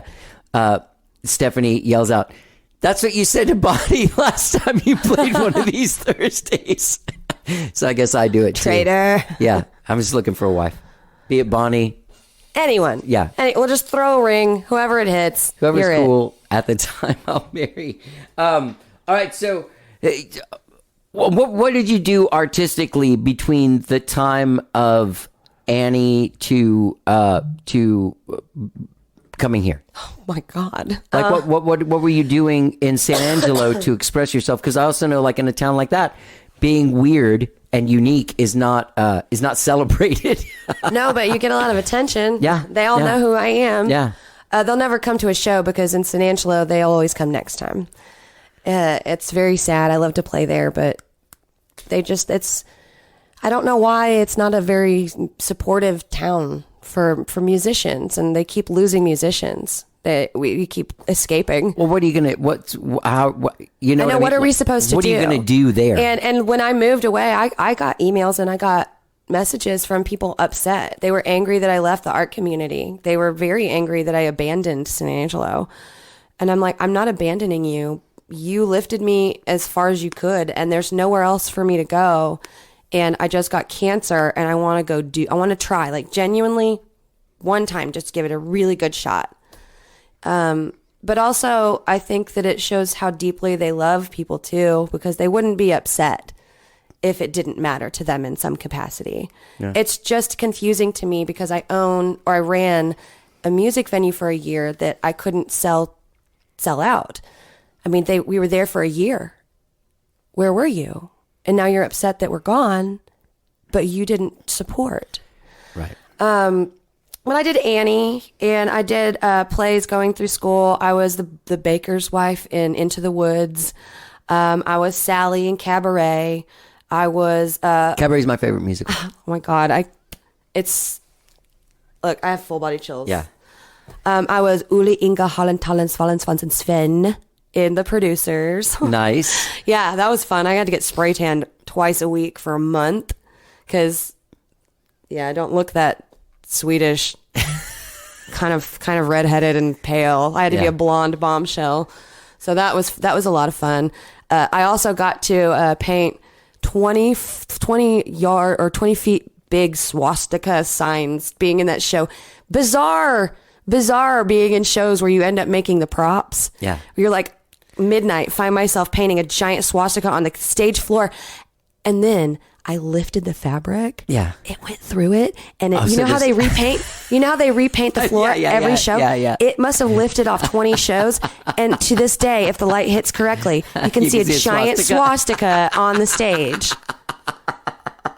Stephanie yells out, "That's what you said to Bonnie last time you played one of these Thursdays." So I guess I do it too. Traitor. Yeah, I'm just looking for a wife. Be it Bonnie, Anyone. Yeah. We'll just throw a ring. Whoever it hits. whoever's you're cool at the time I'll marry. All right, so what did you do artistically between the time of Annie to coming here? Oh my God. Like what were you doing in San Angelo to express yourself? Because I also know, like in a town like that, being weird and unique is not celebrated. No, but you get a lot of attention. Yeah, They all know who I am. Yeah. They'll never come to a show because in San Angelo, they'll always come next time. It's very sad. I love to play there, but I don't know why it's not a very supportive town for musicians, and they keep losing musicians. We keep escaping. Well, what are you gonna? What are we supposed to do? What are you gonna do there? And when I moved away, I got emails and I got messages from people upset. They were angry that I left the art community. They were very angry that I abandoned San Angelo. And I'm like, I'm not abandoning you. You lifted me as far as you could, and there's nowhere else for me to go. And I just got cancer, and I want to try, like, genuinely one time, just give it a really good shot. But also I think that it shows how deeply they love people too, because they wouldn't be upset if it didn't matter to them in some capacity. Yeah. It's just confusing to me because I ran a music venue for a year that I couldn't sell out. I mean, we were there for a year. Where were you? And now you're upset that we're gone, but you didn't support. Right. When I did Annie and I did plays going through school, I was the baker's wife in Into the Woods. I was Sally in Cabaret. I was... Cabaret's my favorite musical. Oh my God. Look, I have full body chills. Yeah. I was Uli, Inga, Holland, Talent, Svalens, Svans, and Sven in The Producers. Nice. Yeah, that was fun. I had to get spray tanned twice a week for a month because, I don't look that Swedish, kind of redheaded and pale. I had to be a blonde bombshell. So that was a lot of fun. I also got to paint 20 feet big swastika signs being in that show. Bizarre being in shows where you end up making the props. Yeah. You're like midnight, find myself painting a giant swastika on the stage floor. And then I lifted the fabric. Yeah. It went through it. And how they repaint? You know how they repaint the floor every show? Yeah. It must have lifted off 20 shows. And to this day, if the light hits correctly, you can see a giant swastika on the stage.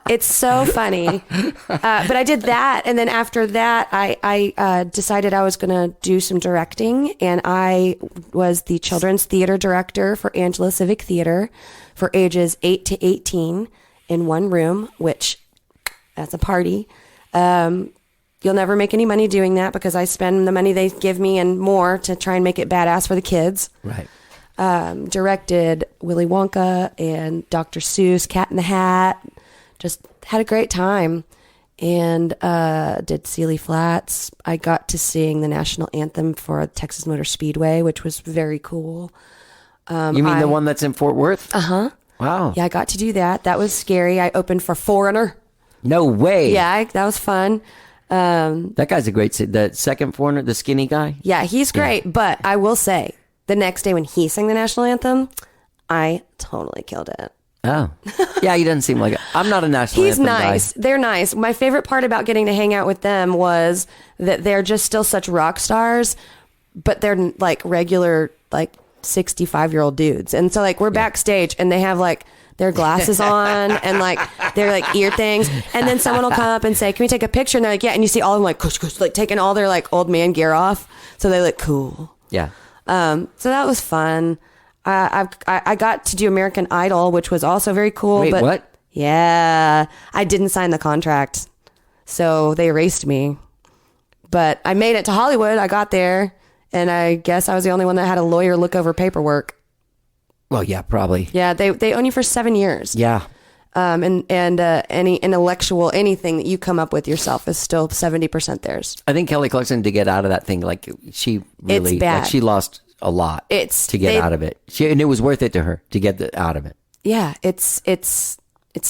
It's so funny. But I did that. And then after that, I decided I was going to do some directing. And I was the children's theater director for Angelo Civic Theater for ages 8 to 18 in one room, which that's a party. You'll never make any money doing that because I spend the money they give me and more to try and make it badass for the kids. Right. Directed Willy Wonka and Dr. Seuss, Cat in the Hat. Just had a great time. And did Sealy Flats. I got to sing the national anthem for Texas Motor Speedway, which was very cool. You mean the one that's in Fort Worth? Uh-huh. Wow. Yeah, I got to do that. That was scary. I opened for Foreigner. No way. Yeah, that was fun. That guy's the second Foreigner, the skinny guy. Yeah, he's great. Yeah. But I will say, the next day when he sang the national anthem, I totally killed it. Oh. Yeah, he doesn't seem like it. I'm not a national anthem guy. He's nice. They're nice. My favorite part about getting to hang out with them was that they're just still such rock stars, but they're like regular, like 65-year-old dudes. And so like we're backstage and they have like their glasses on and like their like ear things. And then someone will come up and say, can we take a picture? And they're like, yeah. And you see all of them like, kush, like taking all their like old man gear off. So they look cool. Yeah. So that was fun. I got to do American Idol, which was also very cool. Wait, but what? Yeah. I didn't sign the contract. So they erased me. But I made it to Hollywood. I got there. And I guess I was the only one that had a lawyer look over paperwork. Well, yeah, probably. Yeah, they own you for 7 years. Yeah. And any intellectual, anything that you come up with yourself is still 70% theirs. I think Kelly Clarkson, to get out of that thing, like she really, it's bad. Like, she lost a lot to get out of it. And it was worth it to her to get out of it. Yeah, it's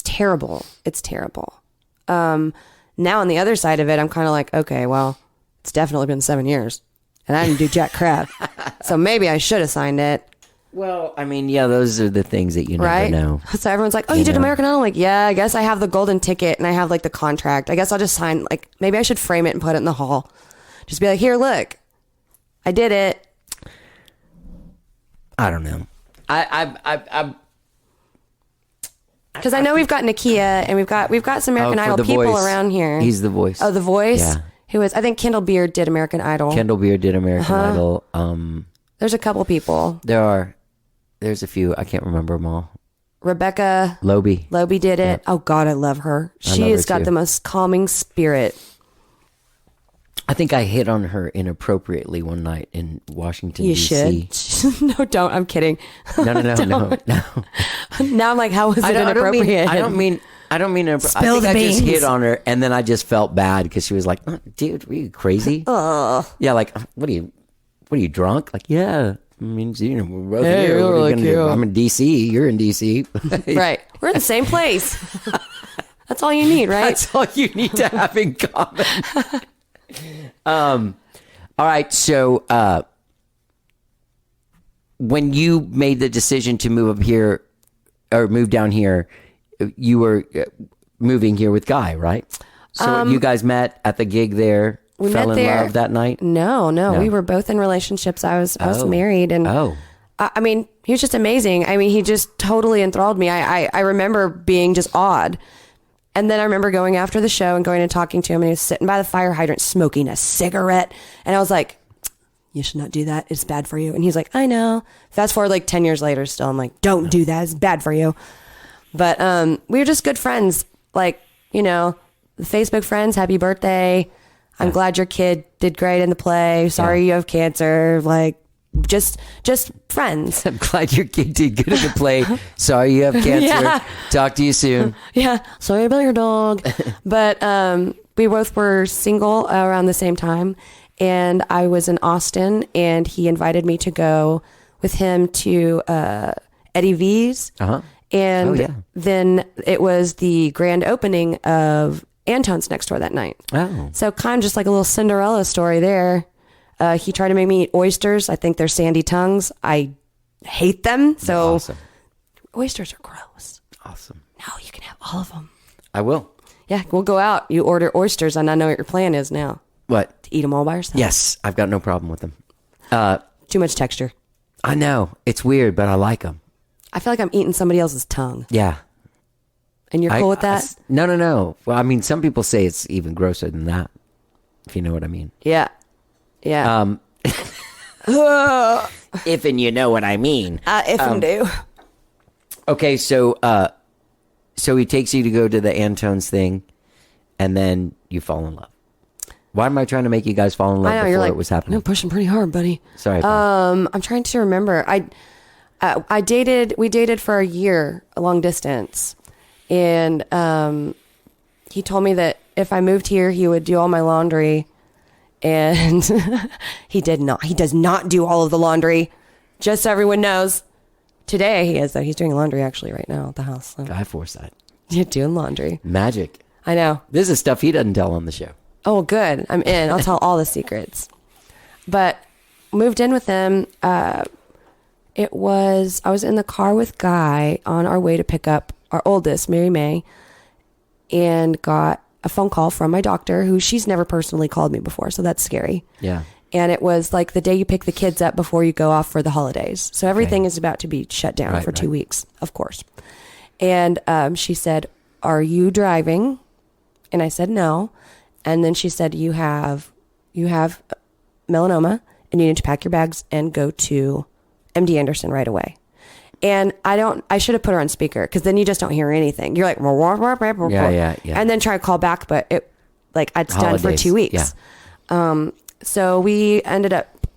terrible. It's terrible. Now on the other side of it, I'm kind of like, okay, well, it's definitely been 7 years. And I didn't do jack crap. So maybe I should have signed it. Well, I mean, yeah, those are the things that you never know. So everyone's like, oh, you did American Idol? I'm like, yeah, I guess I have the golden ticket and I have like the contract. I guess I'll just sign, like, maybe I should frame it and put it in the hall. Just be like, here, look, I did it. I don't know. I Because I know we've got Nakia and we've got some American for Idol The people Voice. around here. He's The Voice. Oh, The Voice? Yeah. Who is, I think Kendall Beard did American Idol. Kendall Beard did American Idol. There's a couple people. There's a few. I can't remember them all. Rebecca Loby did it. Oh God, I love her. She has got the most calming spirit. I think I hit on her inappropriately one night in Washington, You D.C. should. No, don't. I'm kidding. No. Now I'm like, how was it inappropriate? I don't mean. Spill I the think I just beans. hit on her, and then I just felt bad because she was like, "Oh, "Dude, were you crazy?" Yeah, like, what are you drunk? Like, yeah. I mean, we're both here. you're What are you really gonna do? cute. I'm in D.C. You're in D.C. Right. We're in the same place. That's all you need, right? That's all you need to have in common. All right. So, when you made the decision to move up here or move down here, you were moving here with Guy, right? So you guys met at the gig there. We fell met in there. love that night. No. We were both in relationships. I was married, and I mean, he was just amazing. I mean, he just totally enthralled me. I remember being just awed. And then I remember going after the show and going and talking to him, and he was sitting by the fire hydrant smoking a cigarette. And I was like, you should not do that. It's bad for you. And he's like, I know. Fast forward like 10 years later still. I'm like, don't do that. It's bad for you. But we were just good friends. Like, you know, Facebook friends, happy birthday. I'm glad your kid did great in the play. Sorry you have cancer. Like, just friends. I'm glad your kid did good at the play. Sorry you have cancer. Yeah. Talk to you soon. Yeah. Sorry about your dog. But we both were single around the same time. And I was in Austin, and he invited me to go with him to Eddie V's. Uh-huh. And then it was the grand opening of Antone's next door that night. Oh. So kind of just like a little Cinderella story there. He tried to make me eat oysters. I think they're sandy tongues. I hate them. So Awesome. oysters are gross. Awesome. No, you can have all of them. I will. Yeah, we'll go out. You order oysters, and I know what your plan is now. What? To eat them all by yourself. Yes. I've got no problem with them. Too much texture. I know. It's weird, but I like them. I feel like I'm eating somebody else's tongue. Yeah. And you're cool with that? No. Well, I mean, some people say it's even grosser than that, if you know what I mean. Yeah. If and you know what I mean. If and do. Okay, so he takes you to go to the Antone's thing, and then you fall in love. Why am I trying to make you guys fall in love I know, before you're like, it was happening? no, pushing pretty hard, buddy. Sorry. I'm trying to remember. We dated for a year, a long distance. And he told me that if I moved here, he would do all my laundry. And he did not. He does not do all of the laundry. Just so everyone knows. Today he is, though. He's doing laundry actually right now at the house. So. Guy Forsyth. You're doing laundry. Magic. I know. This is stuff he doesn't tell on the show. Oh, good. I'm in. I'll tell all the secrets. But moved in with him. I was in the car with Guy on our way to pick up our oldest, Mary May, and got a phone call from my doctor, who she's never personally called me before, so that's scary. Yeah. And it was like the day you pick the kids up before you go off for the holidays. So everything is about to be shut down for 2 weeks, of course. And she said, "Are you driving?" And I said, "No." And then she said, you have melanoma, and you need to pack your bags and go to MD Anderson right away. And I should have put her on speaker, because then you just don't hear anything. You're like, Yeah. and then try to call back, but it's done for Holidays, 2 weeks. yeah. So we ended up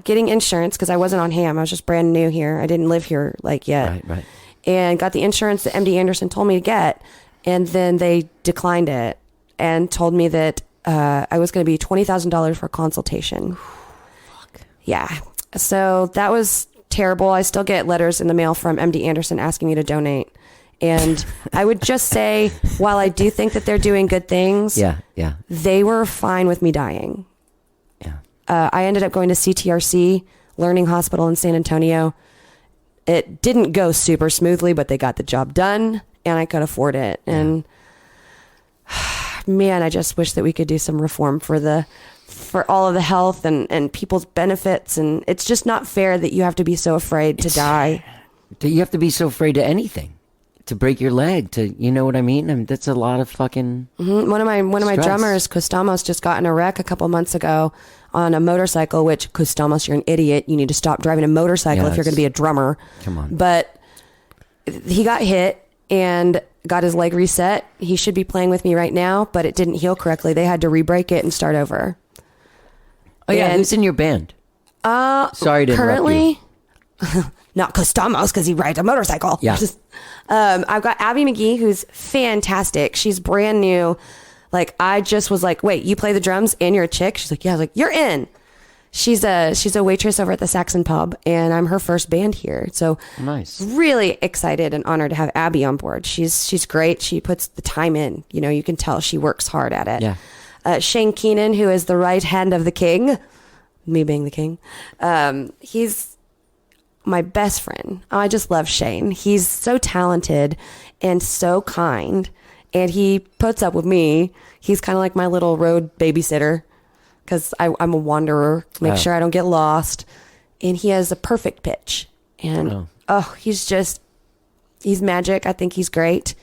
getting insurance, because I wasn't on HAM. I was just brand new here. I didn't live here yet. Right. And got the insurance that MD Anderson told me to get. And then they declined it and told me that I was going to be $20,000 for a consultation. Fuck. Yeah. So that was terrible. I still get letters in the mail from MD Anderson asking me to donate. And I would just say, while I do think that they're doing good things, Yeah. they were fine with me dying. Yeah. I ended up going to CTRC, Learning Hospital in San Antonio. It didn't go super smoothly, but they got the job done, and I could afford it. Yeah. And man, I just wish that we could do some reform for all of the health and people's benefits. And it's just not fair that you have to be so afraid to die. You have to be so afraid of anything. to break your leg. You know what I mean? That's a lot of fucking. One of my stress. drummers, Costamos, just got in a wreck a couple months ago on a motorcycle. Which Costamos, you're an idiot. You need to stop driving a motorcycle if you're going to be a drummer. Come on. But he got hit and got his leg reset. He should be playing with me right now, but it didn't heal correctly. They had to re-break it and start over. Oh yeah, And- who's in your band? Sorry to currently, not Costamos because he rides a motorcycle. Yeah. I've got Abby McGee, who's fantastic. She's brand new. Like, I just was like, wait, you play the drums and you're a chick? She's like, yeah. I was like, you're in. She's a waitress over at the Saxon Pub, and I'm her first band here. So Nice. really excited and honored to have Abby on board. She's great. She puts the time in. You know, you can tell she works hard at it. Yeah. Shane Keenan, who is the right hand of the king, me being the king, he's my best friend. I just love Shane. He's so talented and so kind, and he puts up with me. He's kind of like my little road babysitter because I'm a wanderer, make sure I don't get lost. And he has a perfect pitch. And he's magic. I think he's great.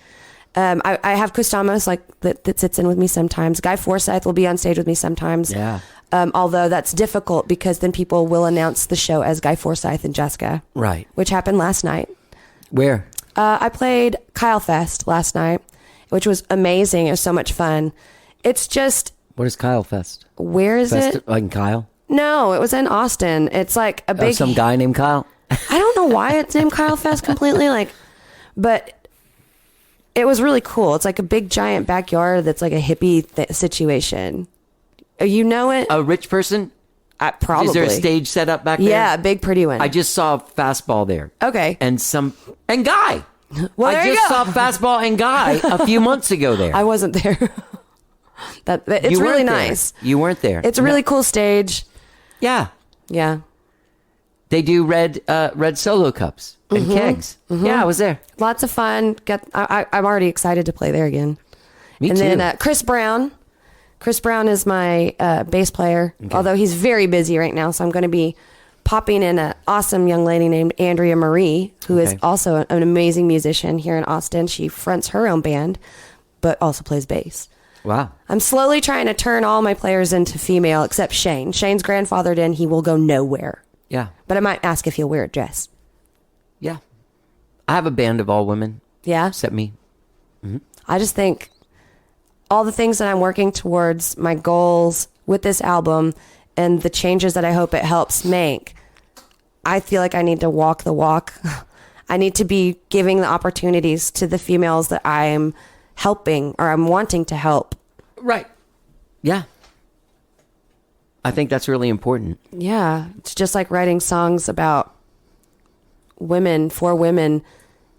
I have Costamos that sits in with me sometimes. Guy Forsyth will be on stage with me sometimes. Yeah. Although that's difficult because then people will announce the show as Guy Forsyth and Jeska. Right. Which happened last night. Where? I played Kyle Fest last night, which was amazing. It was so much fun. It's just, What is Kyle Fest? where is it? Like in Kyle? No, it was in Austin. It's like a big... some guy named Kyle? I don't know why it's named Kyle Fest completely, but it was really cool. It's like a big giant backyard that's like a hippie situation. You know it? A rich person? Probably. Is there a stage set up back there? Yeah, a big pretty one. I just saw Fastball there. Okay. And Guy. Well, I there you just go. saw Fastball and Guy a few months ago there. I wasn't there. It's You really weren't there. nice. You weren't there. It's a really cool stage. Yeah. Yeah. They do red solo cups and kegs. Yeah, I was there. Lots of fun. I'm already excited to play there again. Me and too. then Chris Brown. Chris Brown is my bass player, although he's very busy right now. So I'm going to be popping in an awesome young lady named Andrea Marie, who is also an amazing musician here in Austin. She fronts her own band, but also plays bass. Wow. I'm slowly trying to turn all my players into female, except Shane. Shane's grandfathered in. He will go nowhere. Yeah. But I might ask if he'll wear a dress. Yeah. I have a band of all women. Yeah? Except me. I just think all the things that I'm working towards, my goals with this album and the changes that I hope it helps make, I feel like I need to walk the walk. I need to be giving the opportunities to the females that I'm helping or I'm wanting to help. Right. Yeah. I think that's really important. Yeah. It's just like writing songs about women, for women.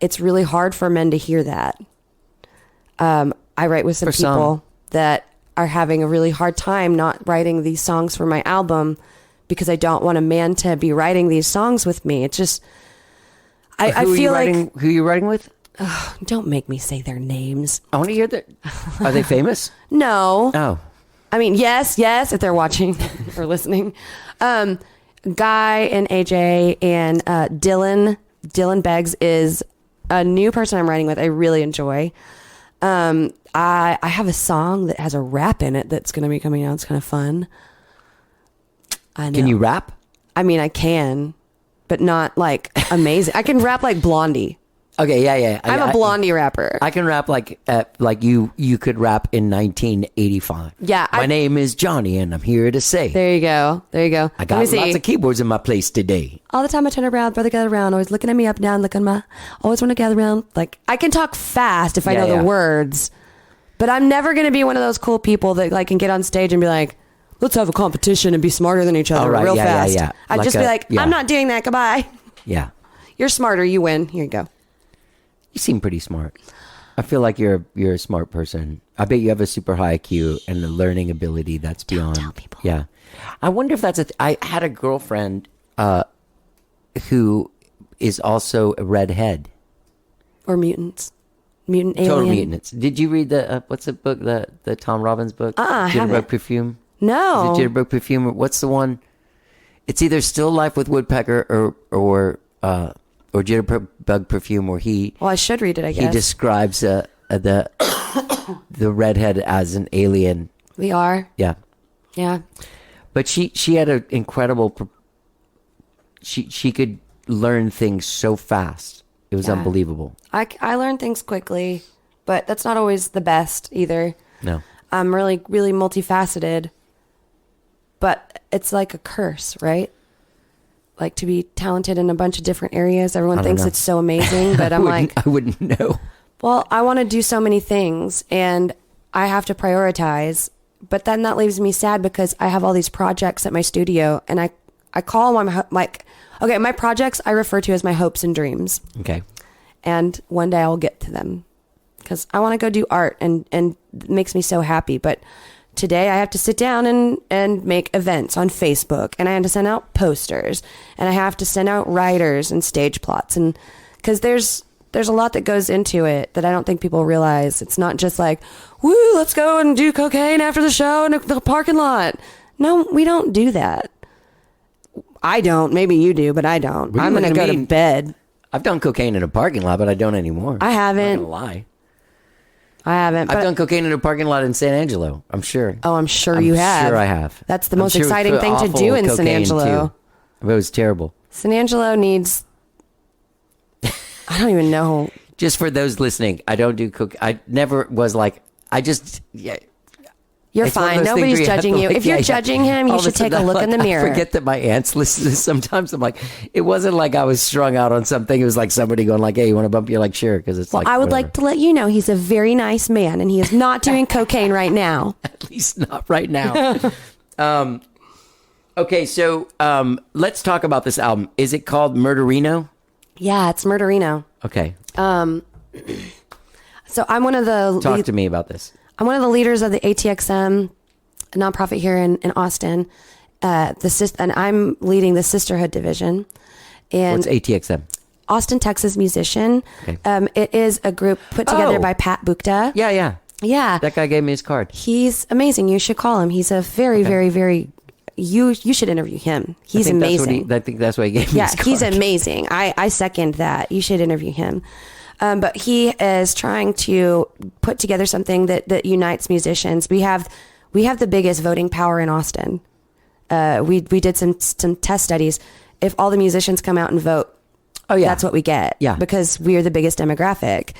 It's really hard for men to hear that. I write with some For some. people that are having a really hard time not writing these songs for my album because I don't want a man to be writing these songs with me. It's just, I feel like, Who are you writing with? don't make me say their names. I want to hear that. Are they famous? No. Oh. I mean, yes, if they're watching or listening. Guy and AJ and Dylan Beggs is a new person I'm writing with. I really enjoy. I have a song that has a rap in it that's going to be coming out. It's kind of fun. I know. Can you rap? I mean, I can, but not like amazing. I can rap like Blondie. Okay, yeah. I'm a Blondie rapper. I can rap like you could rap in 1985. Yeah, My name is Johnny, and I'm here to say There you go. I Let got me see. lots of keyboards in my place today. All the time I turn around, brother gather around, always looking at me up and down, always want to gather around. Like, I can talk fast if I know the words, but I'm never going to be one of those cool people that like can get on stage and be like, let's have a competition and be smarter than each other real fast. Yeah. I'd just be like, yeah. I'm not doing that. Goodbye. Yeah. You're smarter. You win. Here you go. You seem pretty smart. I feel like you're a smart person. I bet you have a super high IQ and a learning ability that's beyond. tell people. Yeah. I wonder if that's I had a girlfriend who is also a redhead. Or mutants. Mutant alien. Total mutants. Did you read the what's the book, the Tom Robbins book? I Jitterbug haven't. Perfume. No. Is it Jitterbug Perfume? What's the one? It's either Still Life with Woodpecker or or Jitterbug Perfume, where he Well, I should read it, I guess. he describes the redhead as an alien. We are. Yeah. Yeah. But she had an incredible. She could learn things so fast. It was unbelievable. I learn things quickly, but that's not always the best either. No. I'm really, really multifaceted, but it's like a curse, right? Like to be talented in a bunch of different areas. Everyone thinks know. it's so amazing, but I'm like, I wouldn't know. well, I want to do so many things and I have to prioritize, but then that leaves me sad because I have all these projects at my studio and I call them my projects I refer to as my hopes and dreams. Okay. And one day I'll get to them because I want to go do art and it makes me so happy. But today I have to sit down and make events on Facebook, and I have to send out posters, and I have to send out writers and stage plots. And because there's a lot that goes into it that I don't think people realize. It's not just like, woo, let's go and do cocaine after the show in the parking lot. No, we don't do that. I don't. Maybe you do, but I don't. I'm going to go to bed. I've done cocaine in a parking lot, but I don't anymore. I haven't. I'm not gonna lie. I haven't. I've done cocaine in a parking lot in San Angelo. I'm sure. Oh, I'm sure you have. I'm sure I have. That's the most exciting thing to do in San Angelo. It was terrible. San Angelo needs... I don't even know. Just for those listening, I don't do coke. I never was like, I just... Yeah. You're It's one of fine. those things Nobody's where you have judging to, you. like, If you're yeah. judging him, you All of a should take a sudden, look in the I mirror. forget that my aunts listen to this. Sometimes I'm like, it wasn't like I was strung out on something. It was like somebody going like, hey, you want to bump? You're like, sure. Because it's Well, like, I would whatever. like to let you know he's a very nice man and he is not doing cocaine right now. At least not right now. Okay, so let's talk about this album. Is it called Murderino? Yeah, it's Murderino. Okay. So I'm one of the Talk to me about this. I'm one of the leaders of the ATXM, a nonprofit here in Austin. And I'm leading the Sisterhood division. And What's ATXM? Austin, Texas musician. Okay. It is a group put together Oh. by Pat Bukta. Yeah, yeah. Yeah. That guy gave me his card. He's amazing. You should call him. He's a very, very, very. You should interview him. He's amazing. I think that's why he gave me Yeah, his card. he's amazing. I second that. You should interview him. But he is trying to put together something that unites musicians. We have the biggest voting power in Austin. We did some test studies. If all the musicians come out and vote, that's what we get. Yeah. Because we are the biggest demographic.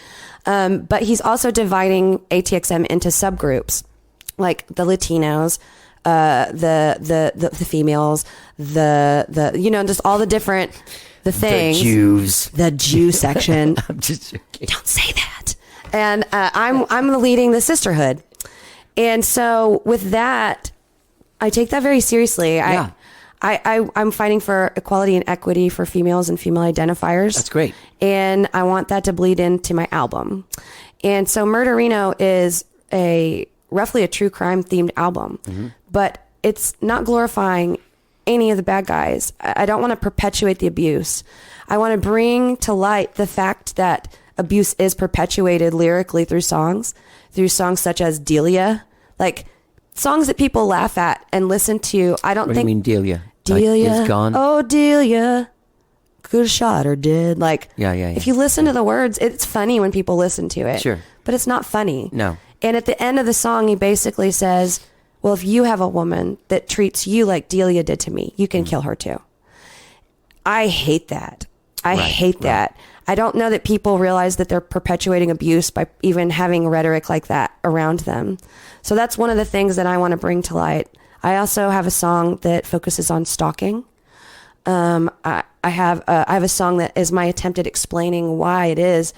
But he's also dividing ATXM into subgroups, like the Latinos, the females, the just all the different things. The Jew section. I'm just joking. Don't say that. And I'm leading the sisterhood, and so with that, I take that very seriously. Yeah. I'm fighting for equality and equity for females and female identifiers. That's great. And I want that to bleed into my album. And so Murderino is roughly a true crime themed album, but it's not glorifying any of the bad guys. I don't want to perpetuate the abuse. I want to bring to light the fact that abuse is perpetuated lyrically through songs such as Delia, like songs that people laugh at and listen to. I don't What think do you mean Delia? Delia, Like, it's gone? oh Delia, could have shot her dead. Like, Yeah. if you listen to the words, it's funny when people listen to it. Sure. But it's not funny. No. And at the end of the song, he basically says, well, if you have a woman that treats you like Delia did to me, you can kill her too. I hate that. I hate that. I don't know that people realize that they're perpetuating abuse by even having rhetoric like that around them. So that's one of the things that I want to bring to light. I also have a song that focuses on stalking. I have a song that is my attempt at explaining why it is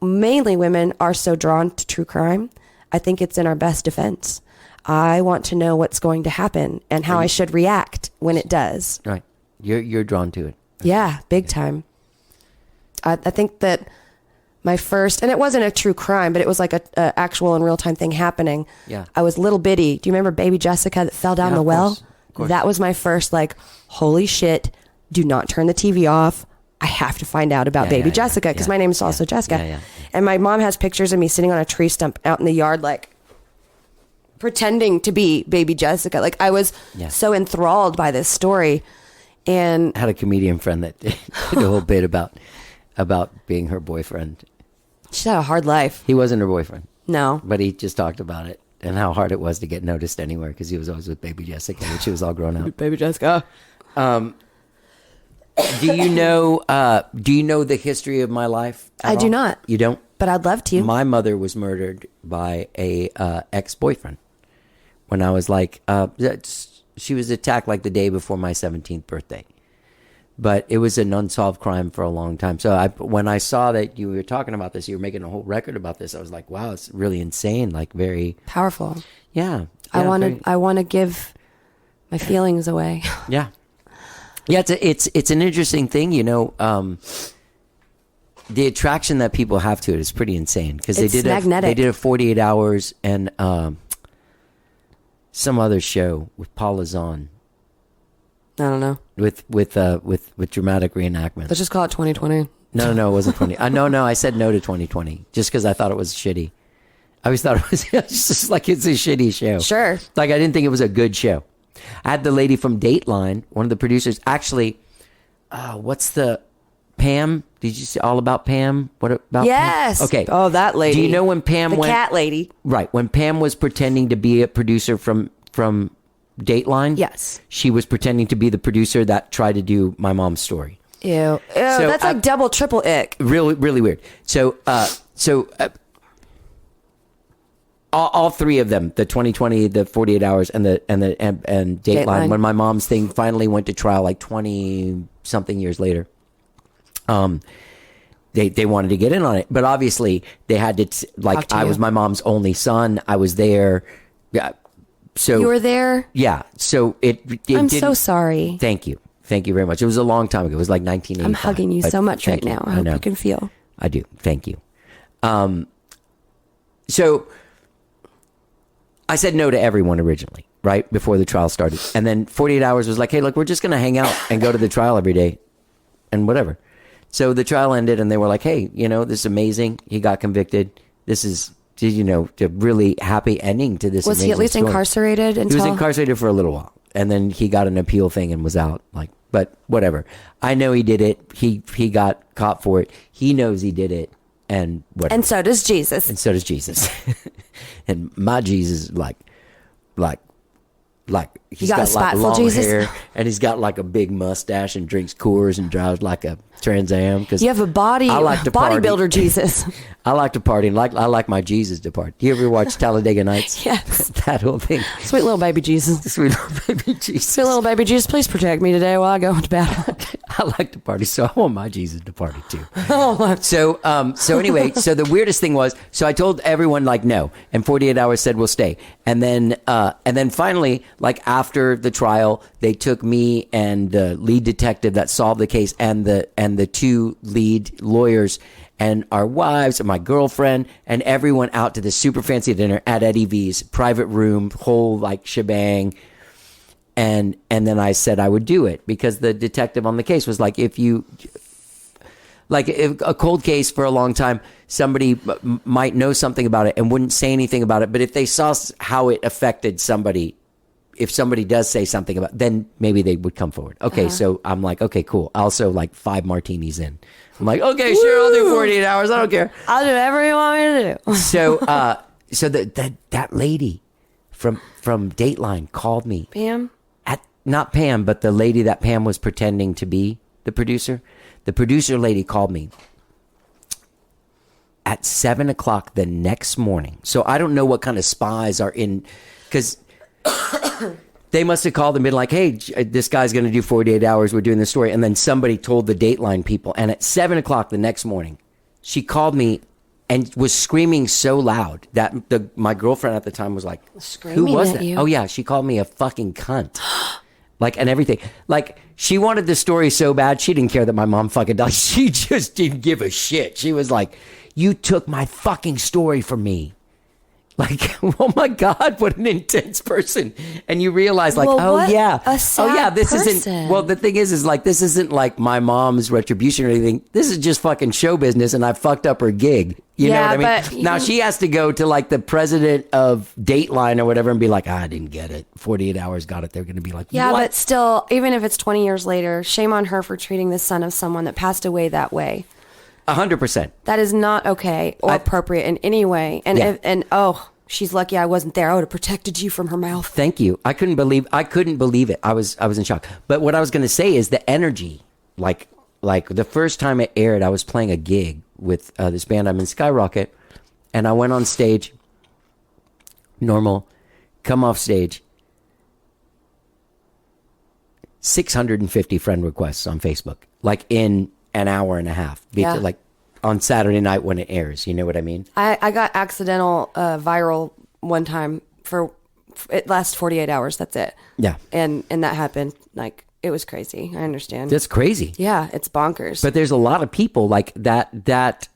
mainly women are so drawn to true crime. I think it's in our best defense. I want to know what's going to happen and how I should react when it does. Right. You're drawn to it. Yeah, big time. I think that my first, and it wasn't a true crime, but it was like a actual and real time thing happening. Yeah. I was little bitty. Do you remember baby Jessica that fell down Yeah, the of well? course. Of course. That was my first holy shit, do not turn the TV off. I have to find out about baby Jessica because my name is also Jeska. Yeah. And my mom has pictures of me sitting on a tree stump out in the yard, pretending to be baby Jessica. I was so enthralled by this story. And I had a comedian friend that did a whole bit about about being her boyfriend. She's had a hard life. He wasn't her boyfriend, No. but he just talked about it and how hard it was to get noticed anywhere because he was always with baby Jessica when she was all grown up. Baby Jeska. Do you know the history of my life? I do not. You don't? But I'd love to. My mother was murdered by a ex-boyfriend when I was like, she was attacked like the day before my 17th birthday. But it was an unsolved crime for a long time. So when I saw that you were talking about this, you were making a whole record about this, I was like, wow, it's really insane. Like very powerful. Yeah. I want to give my feelings away. Yeah. Yeah, it's an interesting thing, you know. The attraction that people have to it is pretty insane because they did a 48 Hours and some other show with Paul Lazon. I don't know. With dramatic reenactments. Let's just call it 2020. No, it wasn't 20. No, I said no to 2020 just because I thought it was shitty. I always thought it was just like it's a shitty show. Sure. Like I didn't think it was a good show. I had the lady from Dateline, one of the producers. Actually, what's the Pam? Did you see All About Pam? What about Yes. Pam? Okay. Oh, that lady. Do you know when Pam the went? cat lady. Right. When Pam was pretending to be a producer from Dateline. Yes. She was pretending to be the producer that tried to do My Mom's Story. Ew. That's like double, triple ick. Really, really weird. So all three of them, the 2020, the 48 Hours, and Dateline, when My Mom's thing finally went to trial, like 20 something years later, they wanted to get in on it, but obviously they had to I was my mom's only son. I was there. Yeah. So you were there. Yeah. So I'm so sorry. Thank you very much. It was a long time ago. It was like 1985. I'm hugging you so much right now. I hope you can feel. I do. Thank you. So I said no to everyone originally, right? Before the trial started. And then 48 Hours was like, hey, look, we're just going to hang out and go to the trial every day and whatever. So the trial ended and they were like, hey, this is amazing. He got convicted. This is, a really happy ending to this. Was he at least story. Incarcerated until? He was incarcerated for a little while. And then he got an appeal thing and was out. But whatever. I know he did it. He got caught for it. He knows he did it. And whatever. And so does Jesus. And my Jesus, like he's got got like long Jesus? hair, and he's got like a big mustache and drinks Coors and drives like a Trans Am. Because you have a bodybuilder Jesus. I like to party, and I like my Jesus to party. Do you ever watch Talladega Nights? Yes. That whole thing. Sweet little baby Jesus. Sweet little baby Jesus. Sweet little baby Jesus, please protect me today while I go into battle. I like to party, so I want my Jesus to party too. Oh, so anyway, so the weirdest thing was, so I told everyone like no, and 48 Hours said we'll stay, and then finally, like after the trial, they took me and the lead detective that solved the case, and the two lead lawyers and our wives and my girlfriend and everyone out to this super fancy dinner at Eddie V's private room, whole like shebang. And then I said I would do it because the detective on the case was like, if a cold case for a long time, somebody might know something about it and wouldn't say anything about it. But if they saw how it affected somebody, if somebody does say something about, then maybe they would come forward. Okay. So I'm like, okay, cool. Also like 5 martinis in. I'm like, okay, sure. I'll do 48 hours. I don't care. I'll do whatever you want me to do. So that lady from Dateline called me. Pam? Not Pam, but the lady that Pam was pretending to be the producer. The producer lady called me at 7:00 the next morning. So I don't know what kind of spies are in, because they must have called and been like, hey, this guy's going to do 48 hours. We're doing this story. And then somebody told the Dateline people. And at 7:00 the next morning, she called me and was screaming so loud that my girlfriend at the time was like, screaming who was at that? you? Oh, yeah. She called me a fucking cunt. Like, and everything. Like, she wanted the story so bad, she didn't care that my mom fucking died. She just didn't give a shit. She was like, you took my fucking story from me. Like, oh my God, what an intense person. And you realize like, this isn't, well, the thing is like, this isn't like my mom's retribution or anything. This is just fucking show business and I fucked up her gig. You know what I mean? But now she has to go to like the president of Dateline or whatever and be like, I didn't get it. 48 hours got it. They're going to be like, yeah, what? but still, even if it's 20 years later, shame on her for treating the son of someone that passed away that way. 100%. That is not okay or appropriate in any way. And she's lucky I wasn't there. I would have protected you from her mouth. Thank you. I couldn't believe it. I was in shock. But what I was going to say is the energy, like the first time it aired, I was playing a gig with this band I'm in, Skyrocket, and I went on stage, normal, come off stage, 650 friend requests on Facebook, like in an hour and a half, like on Saturday night when it airs. You know what I mean? I got accidental viral one time it lasts 48 hours. That's it. Yeah. And that happened. Like, it was crazy. I understand. That's crazy. Yeah. It's bonkers. But there's a lot of people like that.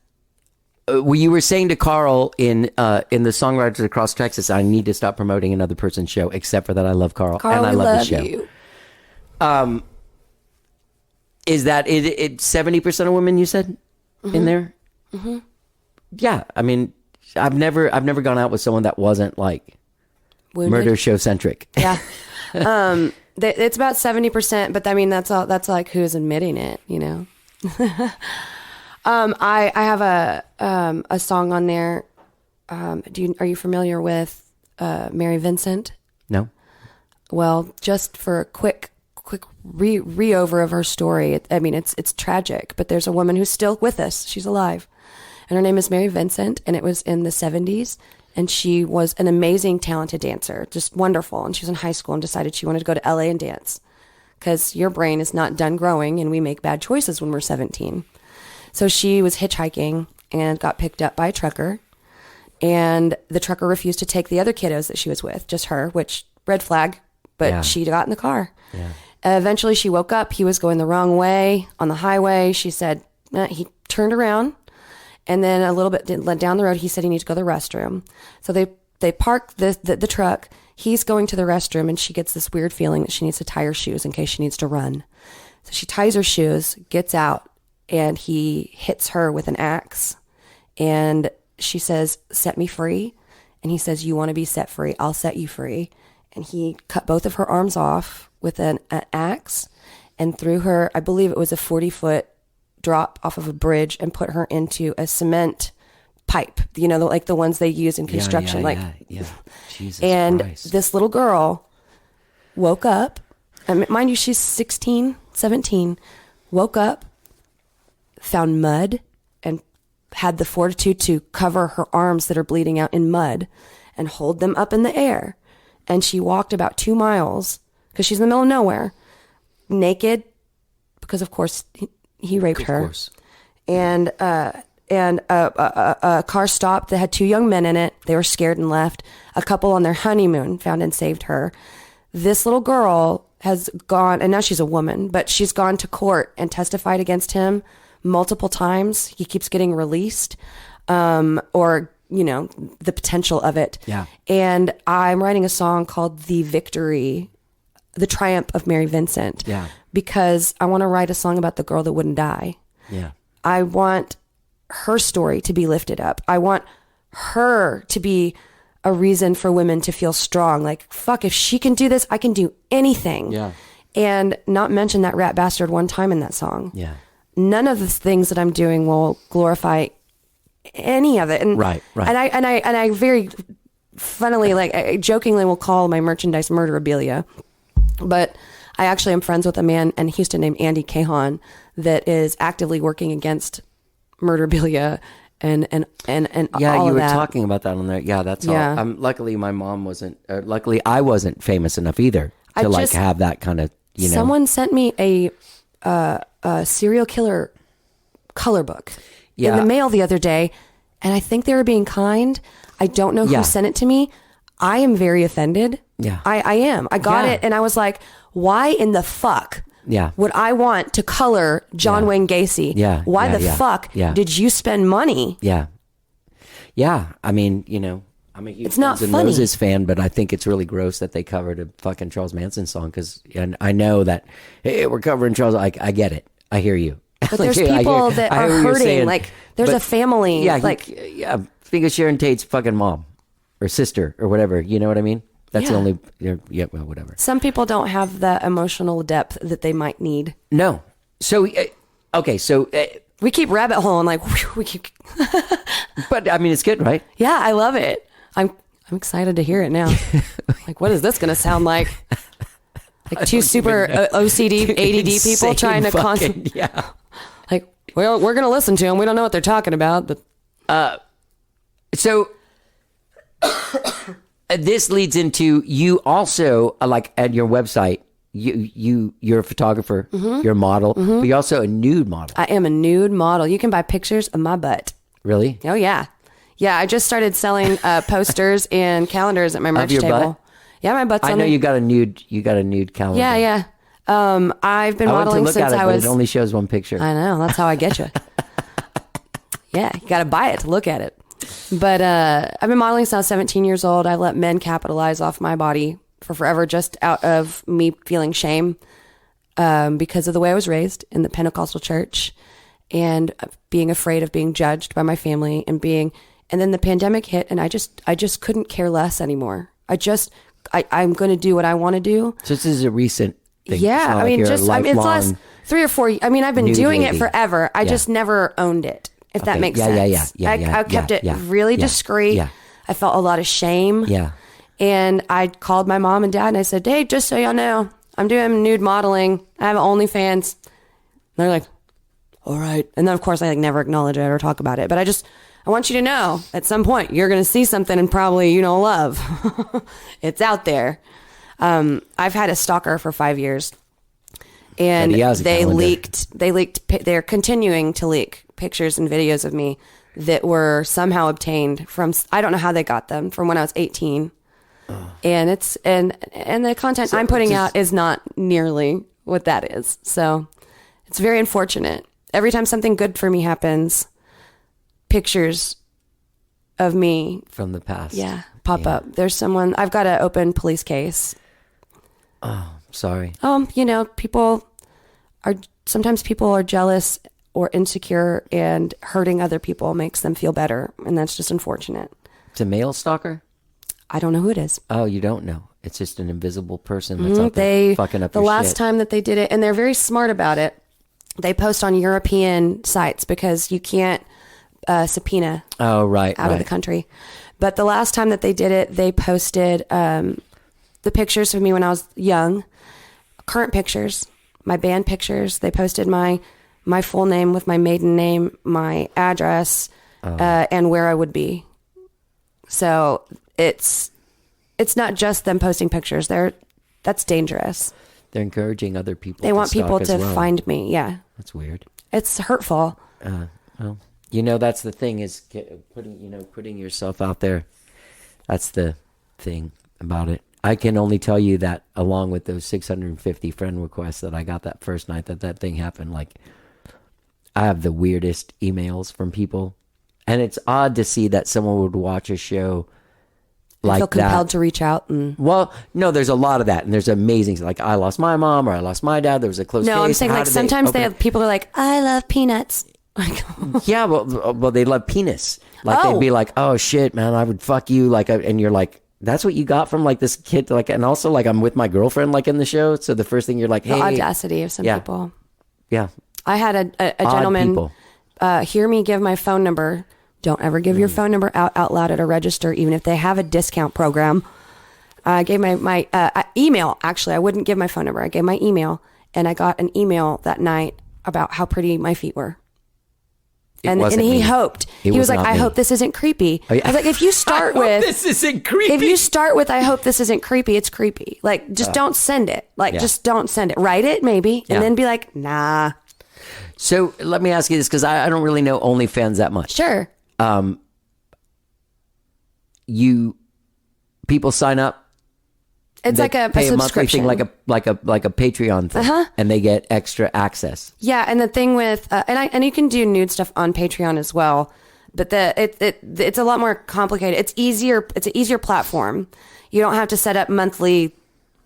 You were saying to Carl in the Songwriters Across Texas, I need to stop promoting another person's show, except for that I love Carl and I love the show. You. Is that it 70% of women you said in there? Mm-hmm. Yeah. I mean, I've never gone out with someone that wasn't like wounded. Murder show centric. Yeah. It's about 70%, but I mean, that's like who's admitting it, you know? I have a song on there. Are you familiar with Mary Vincent? No. Well, just for a quick re-over of her story. It's tragic, but there's a woman who's still with us. She's alive. And her name is Mary Vincent, and it was in the 70s. And she was an amazing, talented dancer, just wonderful. And she was in high school and decided she wanted to go to LA and dance because your brain is not done growing and we make bad choices when we're 17. So she was hitchhiking and got picked up by a trucker. And the trucker refused to take the other kiddos that she was with, just her, which red flag, but she got in the car. Yeah. Eventually she woke up. He was going the wrong way on the highway. She said, he turned around. And then a little bit down the road, he said he needs to go to the restroom. So they park the truck. He's going to the restroom, and she gets this weird feeling that she needs to tie her shoes in case she needs to run. So she ties her shoes, gets out, and he hits her with an axe. And she says, "Set me free." And he says, "You want to be set free? I'll set you free." And he cut both of her arms off with an axe and threw her, I believe it was a 40-foot drop off of a bridge, and put her into a cement pipe, you know, like the ones they use in construction. Jesus and Christ. This little girl woke up, mind you, she's 16, 17, woke up, found mud, and had the fortitude to cover her arms that are bleeding out in mud and hold them up in the air. And she walked about 2 miles, because she's in the middle of nowhere, naked, because of course he raped her. Course. And a car stopped that had 2 young men in it. They were scared and left. A couple on their honeymoon found and saved her. This little girl has gone, and now she's a woman, but she's gone to court and testified against him multiple times. He keeps getting released, or, you know, the potential of it. Yeah. And I'm writing a song called The Triumph of Mary Vincent. Yeah. Because I want to write a song about the girl that wouldn't die. Yeah. I want her story to be lifted up. I want her to be a reason for women to feel strong. Like, fuck, if she can do this, I can do anything. Yeah. And not mention that rat bastard one time in that song. Yeah. None of the things that I'm doing will glorify any of it. And, right. And I very funnily, like, I jokingly will call my merchandise murderabilia. But I actually am friends with a man in Houston named Andy Cahan that is actively working against murderabilia and yeah, all you of were that. talking about that on there. Yeah, that's all. Luckily, my mom wasn't. Luckily, I wasn't famous enough either to have that kind of. You know, someone sent me a serial killer color book in the mail the other day, and I think they were being kind. I don't know who sent it to me. I am very offended. Yeah, I am. I got it, and I was like, "Why in the fuck would I want to color John Wayne Gacy? Yeah, why the fuck did you spend money? Yeah, I mean, you know, I'm a huge Guns N' Roses fan, but I think it's really gross that they covered a fucking Charles Manson song because, and I know that hey, we're covering Charles. I get it. I hear you. But there's people that are hurting. Like there's a family. Yeah, like think of Sharon Tate's fucking mom or sister or whatever. You know what I mean? That's the only, well, whatever. Some people don't have the emotional depth that they might need. No. So, okay. So We keep rabbit holing, like, we keep. But I mean, it's good, right? Yeah, I love it. I'm excited to hear it now. Like, what is this going to sound like? Like two super OCD, ADD people trying to concentrate. Yeah. Like, well, we're going to listen to them. We don't know what they're talking about, but. So this leads into you also, like at your website, you're a photographer, you're a model, but you're also a nude model. I am a nude model. You can buy pictures of my butt. Really? Oh, yeah. Yeah, I just started selling posters and calendars at my merch your table. butt? Yeah, my butt's I on know there. you got a nude calendar. Yeah, yeah. I've been I went to modeling look since at it, I but was. it only shows one picture. I know. That's how I get you. Yeah, you got to buy it to look at it. But I've been modeling since I was 17 years old. I let men capitalize off my body for forever, just out of me feeling shame because of the way I was raised in the Pentecostal Church and being afraid of being judged by my family and then the pandemic hit and I just couldn't care less anymore. I'm going to do what I want to do. So this is a recent thing. Yeah, I mean, it's last 3 or 4. I mean, I've been doing it forever. I just never owned it. If that makes sense. I kept it really discreet. Yeah. I felt a lot of shame. Yeah. And I called my mom and dad and I said, hey, just so y'all know, I'm doing nude modeling. I have OnlyFans. And they're like, all right. And then of course I never acknowledge it or talk about it. But I want you to know at some point you're going to see something and probably, love. It's out there. I've had a stalker for 5 years. And they're continuing to leak pictures and videos of me that were somehow obtained from, I don't know how they got them, from when I was 18. And and the content I'm putting out is not nearly what that is. So it's very unfortunate. Every time something good for me happens, pictures of me from the past. Yeah, pop up. There's someone, I've got an open police case. Oh, sorry. Sometimes people are jealous or insecure, and hurting other people makes them feel better. And that's just unfortunate. It's a male stalker? I don't know who it is. Oh, you don't know. It's just an invisible person that's out there fucking up the your last shit. time that they did it, and they're very smart about it, they post on European sites because you can't subpoena out of the country. But the last time that they did it, they posted the pictures of me when I was young, current pictures, my band pictures. They posted my full name with my maiden name, my address, and where I would be. So it's not just them posting pictures. That's dangerous. They're encouraging other people. They want people to well. find me. Yeah, that's weird. It's hurtful. Well, that's the thing is putting yourself out there. That's the thing about it. I can only tell you that along with those 650 friend requests that I got that first night that thing happened, like I have the weirdest emails from people, and it's odd to see that someone would watch a show like that. Feel compelled to reach out. Well, no, there's a lot of that, and there's amazing, like I lost my mom or I lost my dad. There was a close case. No, I'm saying sometimes they have people are like, I love peanuts. Yeah, well, they love penis. Like they'd be like, oh shit, man, I would fuck you, like, and you're like, that's what you got from like this kid, like, and also like I'm with my girlfriend like in the show, so the first thing you're like, hey, the audacity of some people. Yeah, I had a gentleman hear me give my phone number. Don't ever give your phone number out loud at a register, even if they have a discount program. I gave my email. Actually, I wouldn't give my phone number. I gave my email, and I got an email that night about how pretty my feet were. And he hoped. He was like, I hope this isn't creepy. I was like, if you start with, this isn't creepy. If you start with, I hope this isn't creepy, it's creepy. Like, just don't send it. Like, just don't send it. Write it, maybe, and then be like, nah. So let me ask you this, because I don't really know OnlyFans that much. Sure. People sign up. It's like a pay a monthly subscription, thing, like a Patreon thing, and they get extra access. Yeah, and the thing with and you can do nude stuff on Patreon as well, but it's a lot more complicated. It's easier. It's an easier platform. You don't have to set up monthly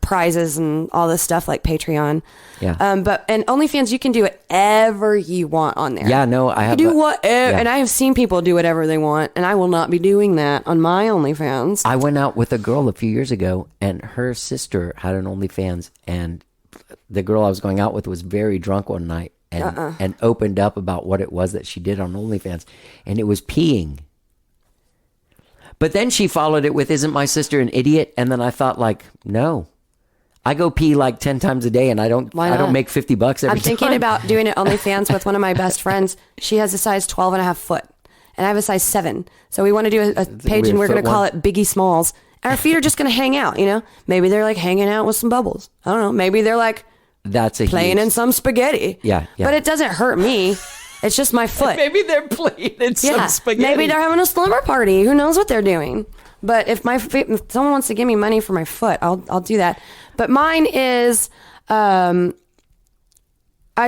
prizes and all this stuff like Patreon. Yeah. But OnlyFans, you can do whatever you want on there. Yeah, no, I have. You do whatever, and I have seen people do whatever they want, and I will not be doing that on my OnlyFans. I went out with a girl a few years ago, and her sister had an OnlyFans, and the girl I was going out with was very drunk one night, and opened up about what it was that she did on OnlyFans, and it was peeing. But then she followed it with, "Isn't my sister an idiot?" And then I thought, like, no. I go pee like 10 times a day, and I don't make $50 every time. I'm thinking about doing it OnlyFans with one of my best friends. She has a size 12 and a half foot, and I have a size 7. So we want to do a page, and we're going to call it Biggie Smalls. And our feet are just going to hang out, you know? Maybe they're like hanging out with some bubbles. I don't know. Maybe they're like playing in some spaghetti. Yeah. But it doesn't hurt me. It's just my foot. Maybe they're playing in some spaghetti. Maybe they're having a slumber party. Who knows what they're doing? But if if someone wants to give me money for my foot, I'll do that. But mine is, I